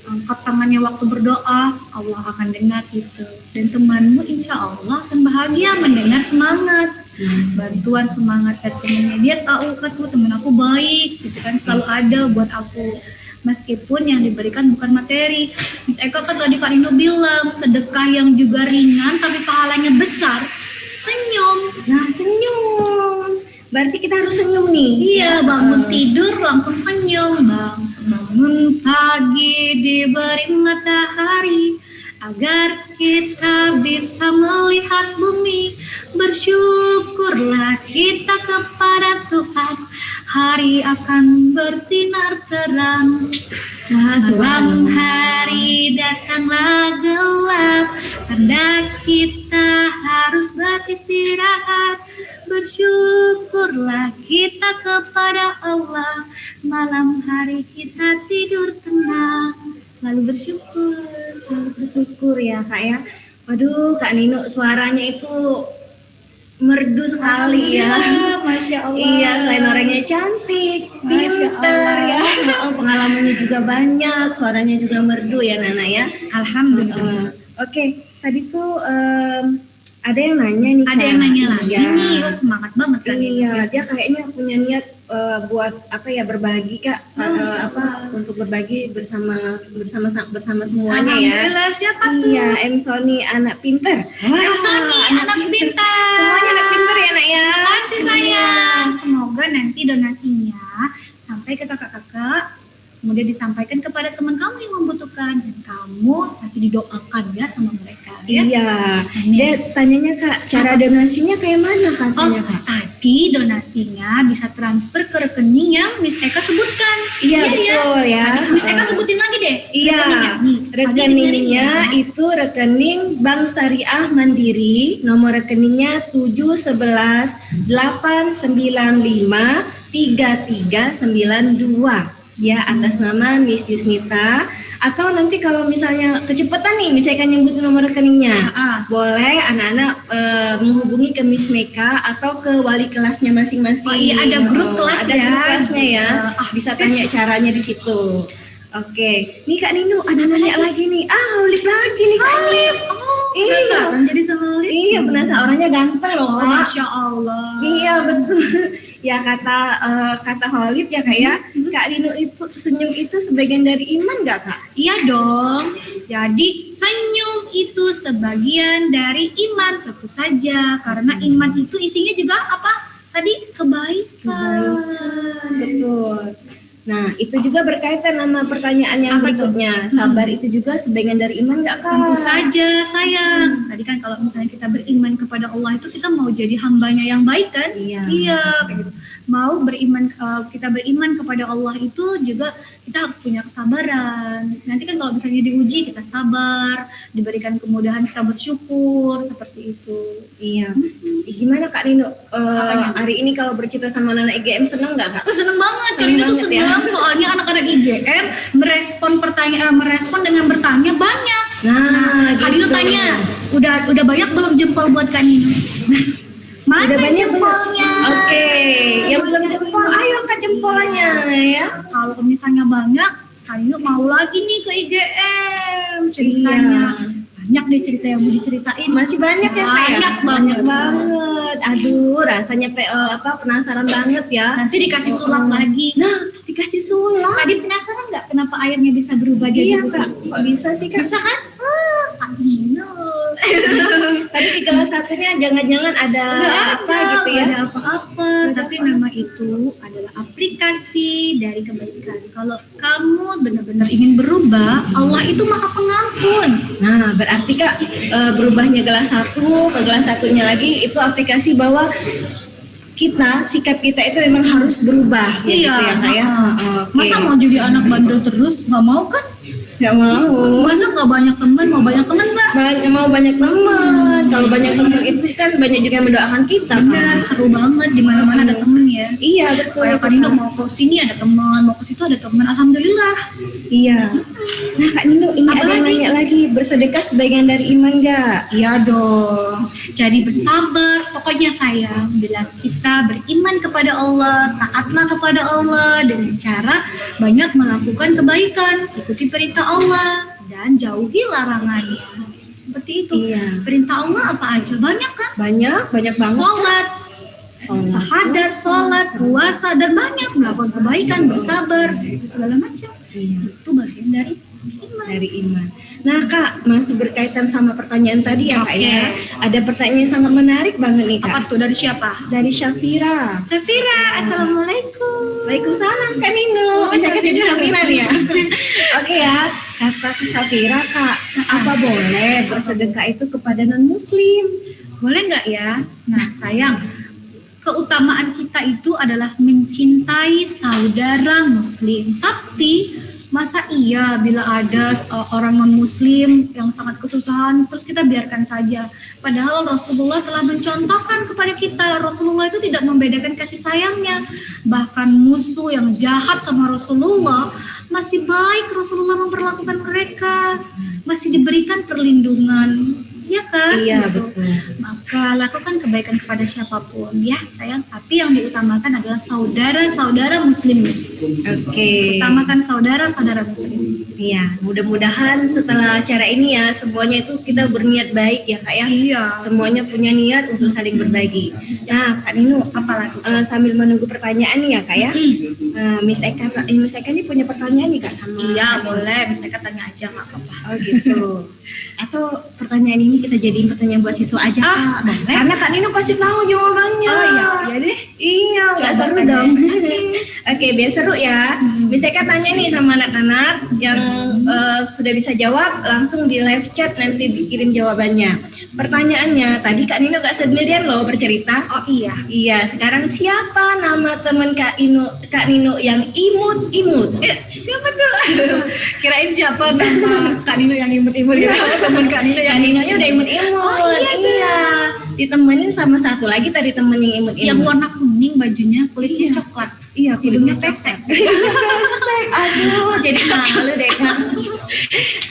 Angkat tangannya waktu berdoa, Allah akan dengar itu. Dan temanmu insya Allah akan bahagia mendengar semangat. Bantuan semangat dari temannya. Dia tahu kan tuh temen aku baik, gitu kan, selalu ada buat aku. Meskipun yang diberikan bukan materi. Miss Eka kan tadi Kak Nino bilang, sedekah yang juga ringan tapi pahalanya besar, senyum. Nah senyum, berarti kita harus senyum nih. Iya, bangun tidur langsung senyum, Bang. Bangun pagi diberi matahari agar kita bisa melihat bumi. Bersyukurlah kita kepada Tuhan, hari akan bersinar terang. Malam hari datanglah gelap, tanda kita harus beristirahat. Bersyukurlah kita kepada Allah, malam hari kita tidur tenang. Selalu bersyukur ya Kak ya. Waduh Kak Nino suaranya itu merdu sekali ya. Masya Allah. Iya, selain orangnya cantik, Masya pintar ya, Allah. pengalamannya juga banyak, suaranya juga merdu ya Nana ya. Alhamdulillah. Oke, tadi tuh ada yang nanya nih. Ada Kak. yang nanya lagi Iya. nih, oh, semangat banget kan ini. Iya, dia kayaknya punya niat buat apa ya, berbagi Kak, untuk berbagi bersama semuanya ya. Alhamdulillah, siapa tuh? Iya, M Sony anak pinter. Em Sony, anak pintar. Semuanya anak pinter ya Nak ya. Makasih sayang. Semoga nanti donasinya sampai ke kakak-kakak, kemudian disampaikan kepada teman kamu yang membutuhkan, dan kamu nanti didoakan ya sama mereka ya. Iya. Amin. Dia tanyanya Kak, cara donasinya kayak mana Oh, katanya Kak? tadi donasinya bisa transfer ke rekening yang Miss Eka sebutkan. Iya, betul ya. Miss Eka sebutin lagi deh. Iya, rekeningnya. Nih, rekeningnya soalnya dengerin ya. itu rekening Bank Syariah Mandiri, nomor rekeningnya 711-895-3392. Ya, atas nama Miss Yusnita. Atau nanti kalau misalnya kecepatan nih, misalnya kan nyebutin nomor rekeningnya, boleh anak-anak menghubungi ke Miss Meka atau ke wali kelasnya masing-masing. Oh iya, ada grup kelas ada ya. grup kelasnya ya. Bisa tanya caranya di situ. Oke, nih Kak Nino ada nanya lagi nih. Holip lagi nih Kak Holip. Iya, Penasaran jadi sama Lid? iya penasaran, orangnya ganteng loh Kak. Masya Allah. Iya betul. Ya kata Holip ya Kak ya. Kak Nino itu senyum itu sebagian dari iman nggak Kak? Iya dong. Jadi senyum itu sebagian dari iman, tentu saja. Karena iman itu isinya juga apa? Tadi kebaikan. Betul. Nah, itu juga berkaitan sama pertanyaan yang Apa tuh? berikutnya. Sabar itu juga sebagian dari iman nggak Kak? Tentu saja sayang. Tadi kan kalau misalnya kita beriman kepada Allah itu kita mau jadi hambanya yang baik kan? Iya. Kayak gitu. Mau beriman, kita beriman kepada Allah itu juga kita harus punya kesabaran. Nanti kan kalau misalnya diuji kita sabar, diberikan kemudahan kita bersyukur seperti itu. Iya. Gimana Kak Nino? Hari ini kalau bercerita sama anak IGM seneng nggak Kak? Aku seneng banget, Seneng kali ini tuh banget ya. seneng soalnya anak-anak IGM merespon dengan bertanya banyak. Nah, Kak Nino gitu. tanya, udah banyak belum jempol buat Kak Nino? Mana Udah banyak belum? jempolnya? Oke, yang belum jempol, ayo angkat jempolnya ya. Kalau misalnya banyak, Kak Nino mau lagi nih ke IGM ceritanya. Iya. Banyak deh cerita yang mau diceritain. Masih banyak ya Kak ya? Banyak banget. Aduh, rasanya penasaran banget ya. Nanti dikasih sulap lagi. Nah, dikasih sulap. Tadi penasaran nggak kenapa airnya bisa berubah jadi Iya Kak, kok bisa sih Kak? Bisa kan? Kak Nino. Tadi di kelas satunya jangan-jangan ada apa gitu ya? Nggak ada apa-apa, tapi memang itu adalah aplikasi dari kebaikan. Kalau kamu benar-benar ingin berubah, Allah itu Maha Pengampun. Nah, berarti Kak berubahnya gelas satu ke gelas satunya lagi itu aplikasi bahwa sikap kita itu memang harus berubah. Iya, gitu ya Kak ya. Oke. Masa mau jadi anak bandel terus? Nggak mau kan? Nggak mau. Masa nggak banyak teman? Mau banyak teman nggak? Mau banyak teman. Kalau banyak teman itu kan banyak juga yang mendoakan kita. Benar, Kak. seru banget di mana-mana ada teman ya. Iya betul. Kayak Kak Nino mau ke sini ada teman, mau ke situ ada teman. Alhamdulillah. Iya. Nah Kak Nino ini Apa ada yang lagi? nanya lagi, bersedekah sebagian dari iman nggak? Iya dong. Jadi bersabar. Pokoknya sayang, bila kita beriman kepada Allah, taatlah kepada Allah dengan cara banyak melakukan kebaikan, ikuti perintah Allah dan jauhi larangannya. Seperti itu. Iya. Perintah Allah apa aja? Banyak kan? Banyak banget. Sholat, sahadat, sholat, puasa, dan banyak melakukan kebaikan, bersabar, itu segala macam. Iya. Itu bagian dari iman. Dari iman. Nah Kak, masih berkaitan sama pertanyaan tadi ya Kak Oke. ya. Ada pertanyaan yang sangat menarik banget nih Kak. Apa tuh dari siapa? Dari Syafira. Safira, assalamualaikum. Waalaikumsalam Kak Nino. Bisa kita jadi Syafira nih ya. Oke ya. Kata ke Syafira Kak, apa boleh bersedekah itu kepada non Muslim? Boleh nggak ya? Nah sayang, keutamaan kita itu adalah mencintai saudara Muslim. Tapi masa iya bila ada orang non Muslim yang sangat kesusahan terus kita biarkan saja? Padahal Rasulullah telah mencontohkan kepada kita, Rasulullah itu tidak membedakan kasih sayangnya. Bahkan musuh yang jahat sama Rasulullah masih baik Rasulullah memperlakukan mereka, masih diberikan perlindungan. Ya kan? Iya Gitu. betul. Kak, lakukan kebaikan kepada siapapun ya sayang, tapi yang diutamakan adalah saudara-saudara muslim. Oke. Utamakan saudara-saudara muslim. Iya, mudah-mudahan setelah acara ini ya semuanya itu kita berniat baik ya Kak ya. Iya. Semuanya punya niat untuk saling berbagi. Nah, Kak Nino, Apalagi? sambil menunggu pertanyaan nih ya Kak ya. Miss Eka ini punya pertanyaan nih Kak sama. Iya, Kak Nino. boleh. Misalnya tanya aja nggak apa-apa. Oh gitu. Atau pertanyaan ini kita jadiin pertanyaan buat siswa aja Kak. boleh. Karena Kak Nino pasti tahu jawabannya. Oh iya, iya deh. Iya, nggak Coba seru tanya. dong. Oke, biar seru ya. Bisa Kak tanya nih sama anak-anak yang sudah bisa jawab, langsung di live chat nanti dikirim jawabannya. Pertanyaannya, tadi Kak Nino gak sendirian loh bercerita. Oh iya. Iya, sekarang siapa nama teman Kak Nino yang imut-imut? Siapa tuh? Kirain siapa nama Kak Nino yang imut-imut gitu. Teman Kak Nino Kak yang Ninonya udah imut-imut. Oh, iya. Ditemenin sama satu lagi tadi temen yang imut-imut. yang warna kuning bajunya, kulitnya Iya. coklat. Iya, Hidungnya kulitnya pesek. Aduh, jadi malu deh Kak.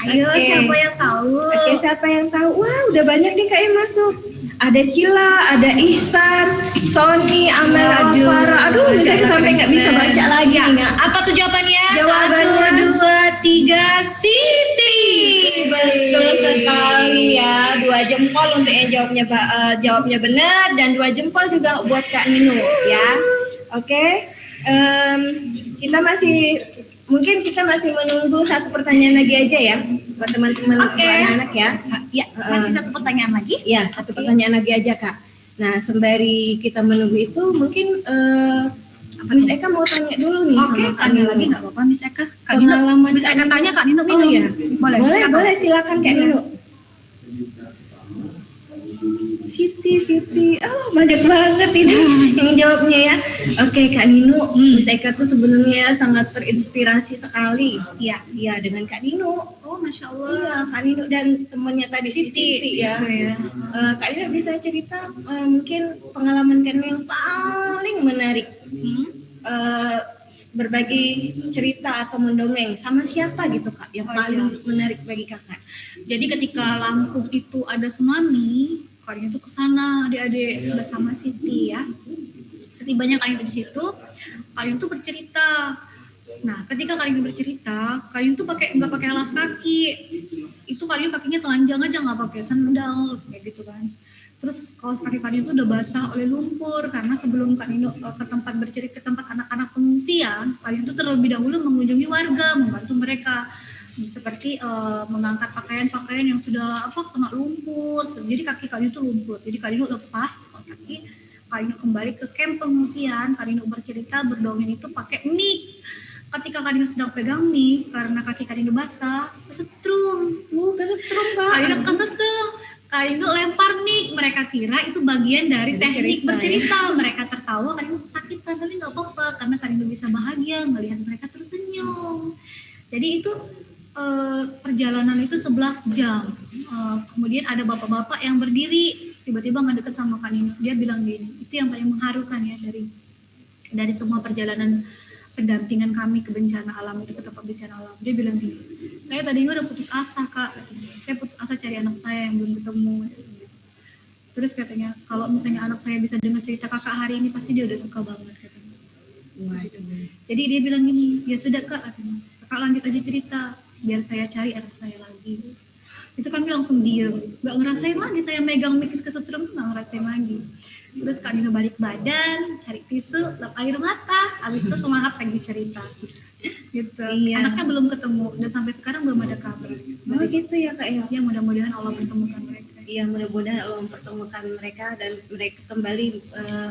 Ayo, Oke. siapa yang tahu? Oke, siapa yang tahu? Wah, udah banyak nih Kak yang masuk. Ada Cila, ada Ihsan, Sony, Amel, Aduh, Alvara. Aduh, saya keren, sampai nggak bisa keren. baca lagi Ya, nih. apa tuh jawabannya? Jawabannya 1, 2, 3, Siti. Betul sekali ya. 2 jempol untuk yang jawabnya benar dan 2 jempol juga buat Kak Nino ya. Oke. Kita masih menunggu satu pertanyaan lagi aja ya buat teman-teman Oke. anak-anak ya. Ya, masih satu pertanyaan lagi. Ya, satu pertanyaan lagi aja Kak. Nah, sembari kita menunggu itu mungkin Miss Eka mau tanya dulu nih Oke, sama Kak tanya Nino. lagi nggak apa-apa, Miss Eka. Kak Nino, Pengalaman Miss Kak Eka Nino. tanya, Kak Nino Oh minum. iya. Boleh, silakan. Boleh silakan Kak Nino. Siti. Oh, banyak banget ini yang jawabnya ya. Oke, Kak Nino, Miss Eka tuh sebenarnya sangat terinspirasi sekali. Iya, dengan Kak Nino. Oh, Masya Allah. Iya, Kak Nino dan temannya tadi Siti ya. Gitu ya. Kak Nino bisa cerita mungkin pengalaman Kak Nino yang paling menarik. Berbagi cerita atau mendongeng sama siapa gitu Kak yang paling menarik bagi Kakak? Jadi ketika Lampung itu ada tsunami, kalian itu ke sana adik-adik bersama Siti ya. Setibanya kalian di situ, kalian tuh bercerita. Nah, ketika kalian bercerita, kalian tuh nggak pakai alas kaki. Itu kalian kakinya telanjang aja, nggak pakai sandal kayak gitu kan. Terus kaos kaki kalian itu udah basah oleh lumpur karena sebelum Kak Nino ke tempat anak-anak pengungsian, kalian tuh terlebih dahulu mengunjungi warga, membantu mereka seperti mengangkat pakaian yang sudah kena lumpur. Jadi kaki kalian itu lumpur. Jadi kalian lepas kaki, kalian kembali ke kamp pengungsian, kalian bercerita berdongeng itu pakai mic. Ketika kalian sedang pegang mic karena kaki kalian basah, kesetrum. Kesetrum Kak. Kalian kesetrum. Kalian lempar mic, mereka kira itu bagian dari teknik bercerita. Mereka tertawa, kalian kesakitan, tapi nggak apa-apa karena kalian bisa bahagia melihat mereka tersenyum. Jadi itu perjalanan itu 11 jam. Kemudian ada bapak-bapak yang berdiri tiba-tiba nggak deket sama Kak Nino. Dia bilang gini, itu yang paling mengharukan ya dari semua perjalanan pendampingan kami ke bencana alam itu, ke tempat bencana alam. Dia bilang gini, saya tadinya udah putus asa Kak, saya putus asa cari anak saya yang belum ketemu. Terus katanya kalau misalnya anak saya bisa dengar cerita kakak hari ini pasti dia udah suka banget katanya. Jadi dia bilang gini, ya sudah Kak, katanya, Kakak lanjut aja cerita biar saya cari anak saya lagi. Itu kami langsung diem, nggak ngerasain lagi saya megang mic kesetrum tuh, nggak ngerasain lagi. Terus Kak Nino balik badan, cari tisu, lap air mata, habis itu semangat lagi cerita. Gitu. Iya. Anaknya belum ketemu dan sampai sekarang belum ada kabar. Oh gitu ya Kak ya. Ya mudah-mudahan Allah pertemukan mereka. Iya, mudah-mudahan Allah mempertemukan mereka dan mereka kembali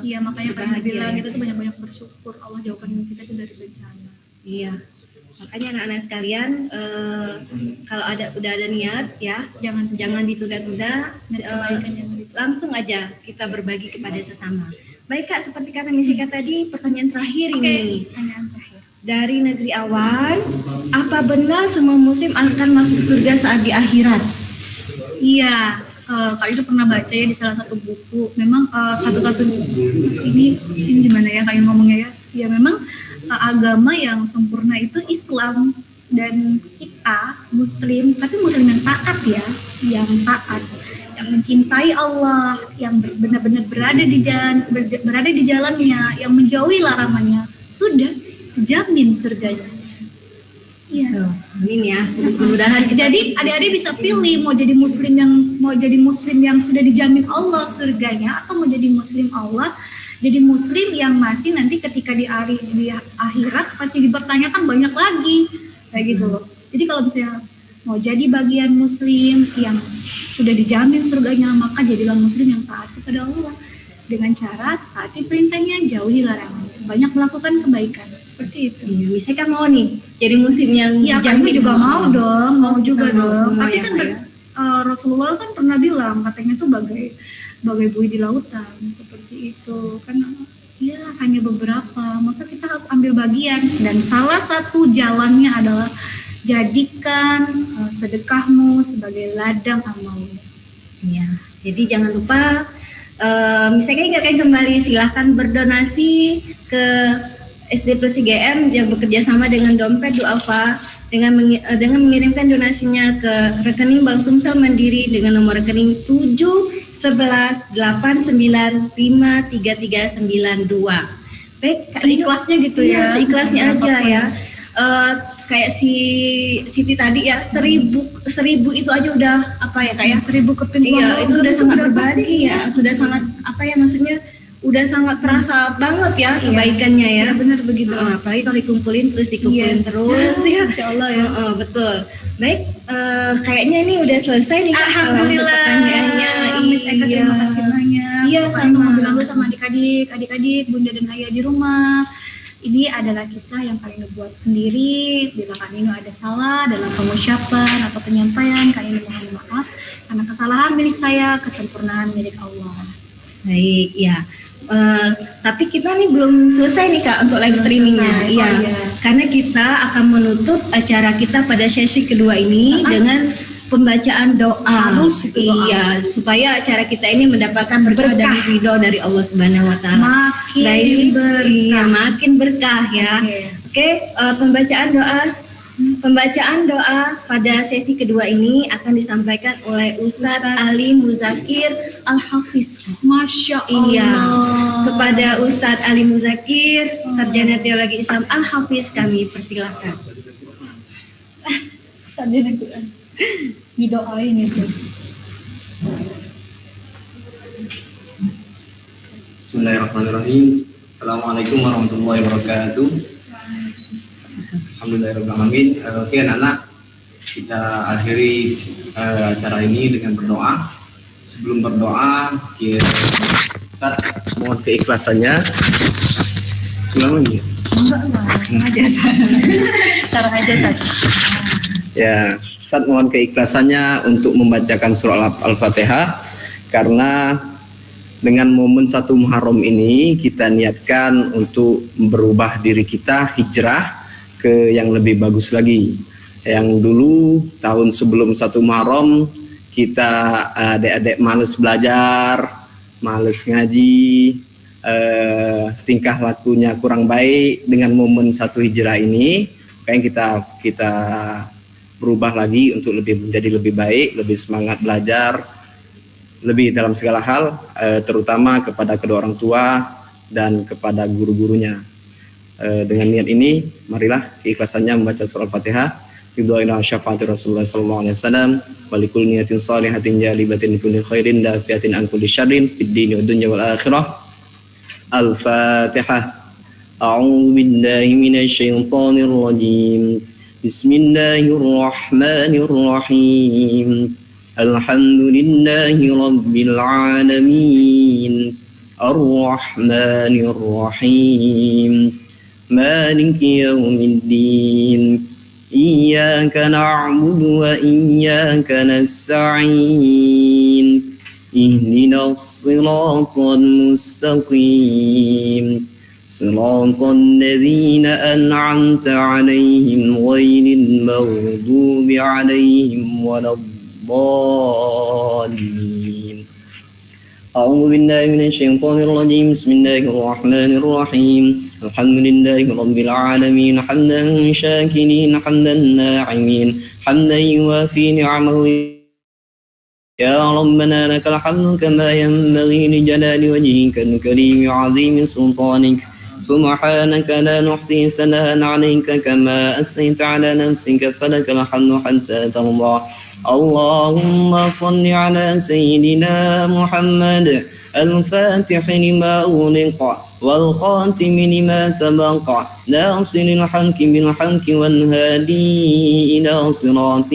Iya, makanya Kak Nino berbahagia bilang ya. kita tuh banyak-banyak bersyukur Allah jauhkan kita tuh dari bencana. Iya. Makanya anak-anak sekalian kalau udah ada niat ya, jangan ditunda-tunda, langsung aja kita berbagi kepada sesama. Baik Kak, seperti kata Miss Eka tadi, pertanyaan terakhir ini. Pertanyaan terakhir. Dari negeri awan, apa benar semua muslim akan masuk surga saat di akhirat? Iya, Kak itu pernah baca ya di salah satu buku. Memang satu-satu ini gimana ya Kak ngomongnya ya? Ya memang agama yang sempurna itu Islam, dan kita muslim, tapi muslim yang taat ya, yang taat. mencintai Allah, yang benar-benar berada di jalannya, yang menjauhi larangannya, sudah dijamin surganya. Iya. Amin ya. Mudah-mudahan Jadi adik-adik bisa pilih mau jadi muslim yang sudah dijamin Allah surganya, atau mau jadi muslim yang masih nanti ketika di akhirat pasti dipertanyakan banyak lagi kayak gitu loh. Jadi kalau misalnya mau jadi bagian muslim yang sudah dijamin surganya, maka jadilah muslim yang taat kepada Allah dengan cara taati perintahnya, jauhi larangannya, banyak melakukan kebaikan seperti itu. Iya, misalnya kan mau nih jadi muslim yang Ya kami juga mau dong, mau juga dong. Tapi ya, kan Rasulullah kan pernah bilang katanya tuh bagai buih di lautan seperti itu kan, ya hanya beberapa, maka kita harus ambil bagian, dan salah satu jalannya adalah jadikan sedekahmu sebagai ladang amalmu. Iya, jadi jangan lupa misalnya ingatkan kembali, silahkan berdonasi ke SD Plus 3M yang bekerja sama dengan Dompet Duafa dengan mengirimkan donasinya ke rekening Bank Sumsel Mandiri dengan nomor rekening 71189533392. Baik, Seikhlasnya gitu ya. ya. Seikhlasnya aja ya. Kayak si Siti tadi ya, 1000 itu aja udah apa ya, kayak 1000 keping. iya, itu udah sangat berbagi ya, sudah sangat apa ya, maksudnya udah sangat terasa banget ya kebaikannya ya. Benar begitu. Apalagi kalau dikumpulin terus terus ya. Insyaallah ya. Betul. Baik, kayaknya ini udah selesai nih Kak. Alhamdulillah. Untuk pertanyaannya. Miss Eka terima kasih banyak. Iya, sama. Bilang dulu sama adik-adik, bunda dan ayah di rumah. Ini adalah kisah yang kalian buat sendiri. Bila kalian ada salah dalam pengucapan atau penyampaian, kalian mohon maaf karena kesalahan milik saya, kesempurnaan milik Allah. Baik, ya. Tapi kita nih belum selesai nih Kak untuk live streamingnya. Iya. Karena kita akan menutup acara kita pada sesi kedua ini dengan pembacaan doa. Harus itu doa. Iya, supaya acara kita ini mendapatkan berkah dan ridho dari Allah Subhanahu wa taala. Makin berkah. Iya, makin berkah ya. Oke, pembacaan doa pada sesi kedua ini akan disampaikan oleh Ustadz Ali Muzakir Al-Hafiz. Masya Allah. Iya, kepada Ustadz Ali Muzakir, Sarjana Teologi Islam Al-Hafiz, kami persilahkan. Sarjana Quran. Didoain itu. Bismillahirrahmanirrahim. Assalamualaikum warahmatullahi wabarakatuh. Alhamdulillahirrahmanirrahim. Oke anak-anak, kita akhiri acara ini dengan berdoa. Sebelum berdoa, Ustaz mohon keikhlasannya. Ulang lagi. Cara aja tadi. Ya, Ustaz mohon keikhlasannya untuk membacakan surah Al-Fatihah, karena dengan momen 1 Muharram ini kita niatkan untuk berubah diri kita, hijrah ke yang lebih bagus lagi. Yang dulu tahun sebelum 1 Muharram kita adik-adik males belajar, males ngaji, tingkah lakunya kurang baik. Dengan momen 1 Hijrah ini, kayaknya kita berubah lagi untuk menjadi lebih baik, lebih semangat belajar, lebih dalam segala hal, terutama kepada kedua orang tua dan kepada guru-gurunya. Dengan niat ini, marilah keikhlasannya membaca surah Al-Fatihah. Ridhoina syafaati Rasulullah sallallahu alaihi wasallam, wa likulli niyatin shalihatin jalibatin kulli khairin dafiatin an kulli syarrin fid dini wad dunya wal akhirah. Al-Fatihah. A'udzu billahi minasy syaithanir rajim. Bismillahirrahmanirrahim. Alhamdulillahi rabbil alamin. Ar-Rahmanir Rahim. Maliki yaumiddin. Iyyaka na'budu wa iyyaka nasta'in. Ihdinas siratal mustaqim. صراط الذين أنعمت عليهم غير المغضوب عليهم ولا الضالين. أعوذ بالله من الشيطان الرجيم. بسم الله الرحمن الرحيم. الحمد لله رب العالمين حمدا شاكرين حمدا ناعمين حمدا يوافي نعمه يا ربنا لك الحمد كما ينبغي لجلال وجهك الكريم وعظيم سلطانك سبحانك لا نحصي ثناء عليك كما أثنيت على نفسك فلك الحمد حتى ترضى اللهم صل على سيدنا محمد الفاتح لما أغلق والخاتم لما سبق ناصر الحق بالحق والهادي إلى صراط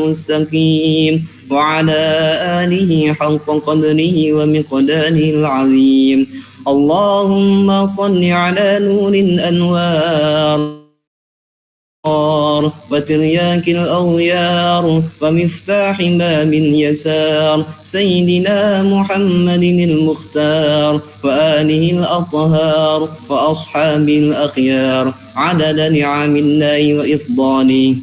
مستقيم وعلى آله حق قدره ومقداره العظيم اللهم صل على نور الأنوار وترياك الأغيار ومفتاح باب اليسار سيدنا محمد المختار وآله الأطهار وأصحابه الأخيار عدد نعم الله وإفضاله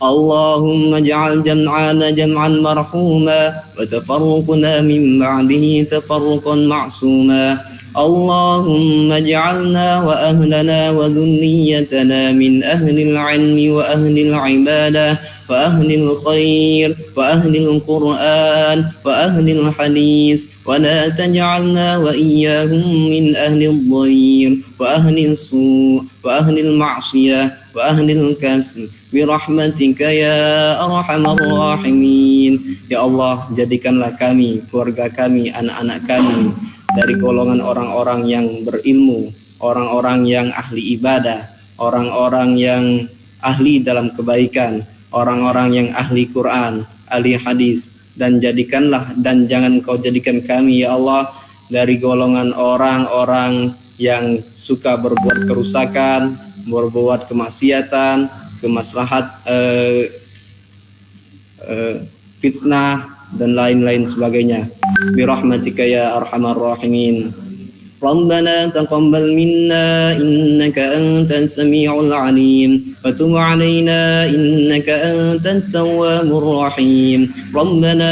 اللهم اجعل جمعنا جمعا مرحوما وتفرقنا من بعده تفرقا معصوما اللهم اجعلنا وأهلنا وذريتنا من أهل العلم وأهل العبادة وأهل الخير وأهل القرآن وأهل الحديث ولا تجعلنا وإياهم من أهل الضير وأهل السوء وأهل المعصية وأهل الكسل برحمتك يا أرحم الراحمين. Ya Allah, jadikanlah kami, keluarga kami, anak-anak kami dari golongan orang-orang yang berilmu, orang-orang yang ahli ibadah, orang-orang yang ahli dalam kebaikan, orang-orang yang ahli Quran, ahli hadis, dan jadikanlah dan jangan kau jadikan kami ya Allah dari golongan orang-orang yang suka berbuat kerusakan, berbuat kemaksiatan, kemaslahat, fitnah dan lain-lain sebagainya. Birahmatika ya arhamar rahimin. ربنا تقبل منا إنك أنت السميع العليم وتب علينا إنك أنت التواب الرحيم ربنا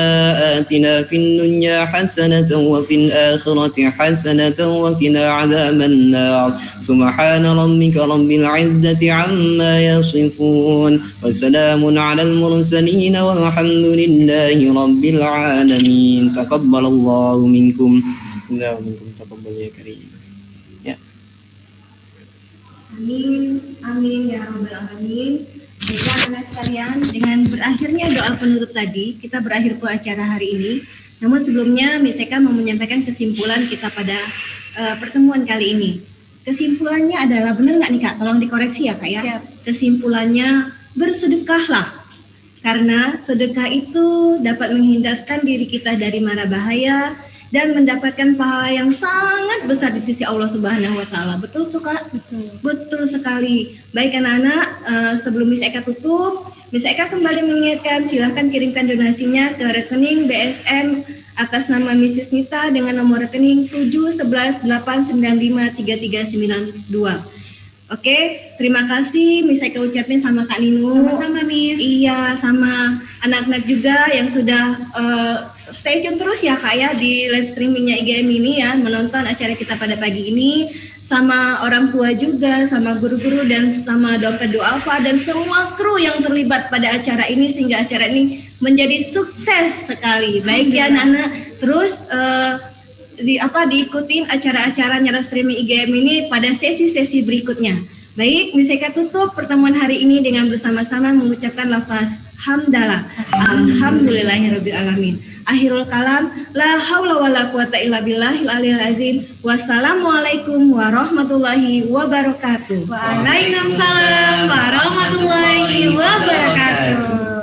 آتنا في الدنيا حسنة وفي الآخرة حسنة وقنا عذاب النار سبحان ربك رب العزة عما يصفون وسلام على المرسلين والحمد لله رب العالمين تقبل الله منكم Inna minkum taqabbal ya karim. Ya. Amin, amin ya rabbal alamin. Baiklah anak sekalian, dengan berakhirnya doa penutup tadi, kita berakhir pula acara hari ini. Namun sebelumnya, Miss Eka mau menyampaikan kesimpulan kita pada pertemuan kali ini. Kesimpulannya adalah, benar nggak nih Kak? Tolong dikoreksi ya Kak ya. Siap. Kesimpulannya, bersedekahlah. Karena sedekah itu dapat menghindarkan diri kita dari mara bahaya, dan mendapatkan pahala yang sangat besar di sisi Allah Subhanahu wa taala. Betul tuh Kak? Betul sekali. Baik anak-anak, sebelum Miss Eka tutup, Miss Eka kembali mengingatkan silahkan kirimkan donasinya ke rekening BSM atas nama Mrs. Nita dengan nomor rekening 711895332. Oke, terima kasih Miss Eka ucapin sama Kak Ninu. Sama-sama Miss. Iya, sama anak-anak juga yang sudah stay tune terus ya Kak ya di live streamingnya IGM ini ya, menonton acara kita pada pagi ini, sama orang tua juga, sama guru-guru dan sama Dompet Duafa dan semua kru yang terlibat pada acara ini sehingga acara ini menjadi sukses sekali. Baik ya anak-anak, terus diikutin acara-acaranya live streaming IGM ini pada sesi-sesi berikutnya. Baik, Miss Eka tutup pertemuan hari ini dengan bersama-sama mengucapkan lafaz hamdalah. Alhamdulillahirabbil alamin. Akhirul kalam, la haula wala quwata illa billahil aliyil azim. Wassalamualaikum warahmatullahi wabarakatuh. Waalaikumsalam warahmatullahi wabarakatuh.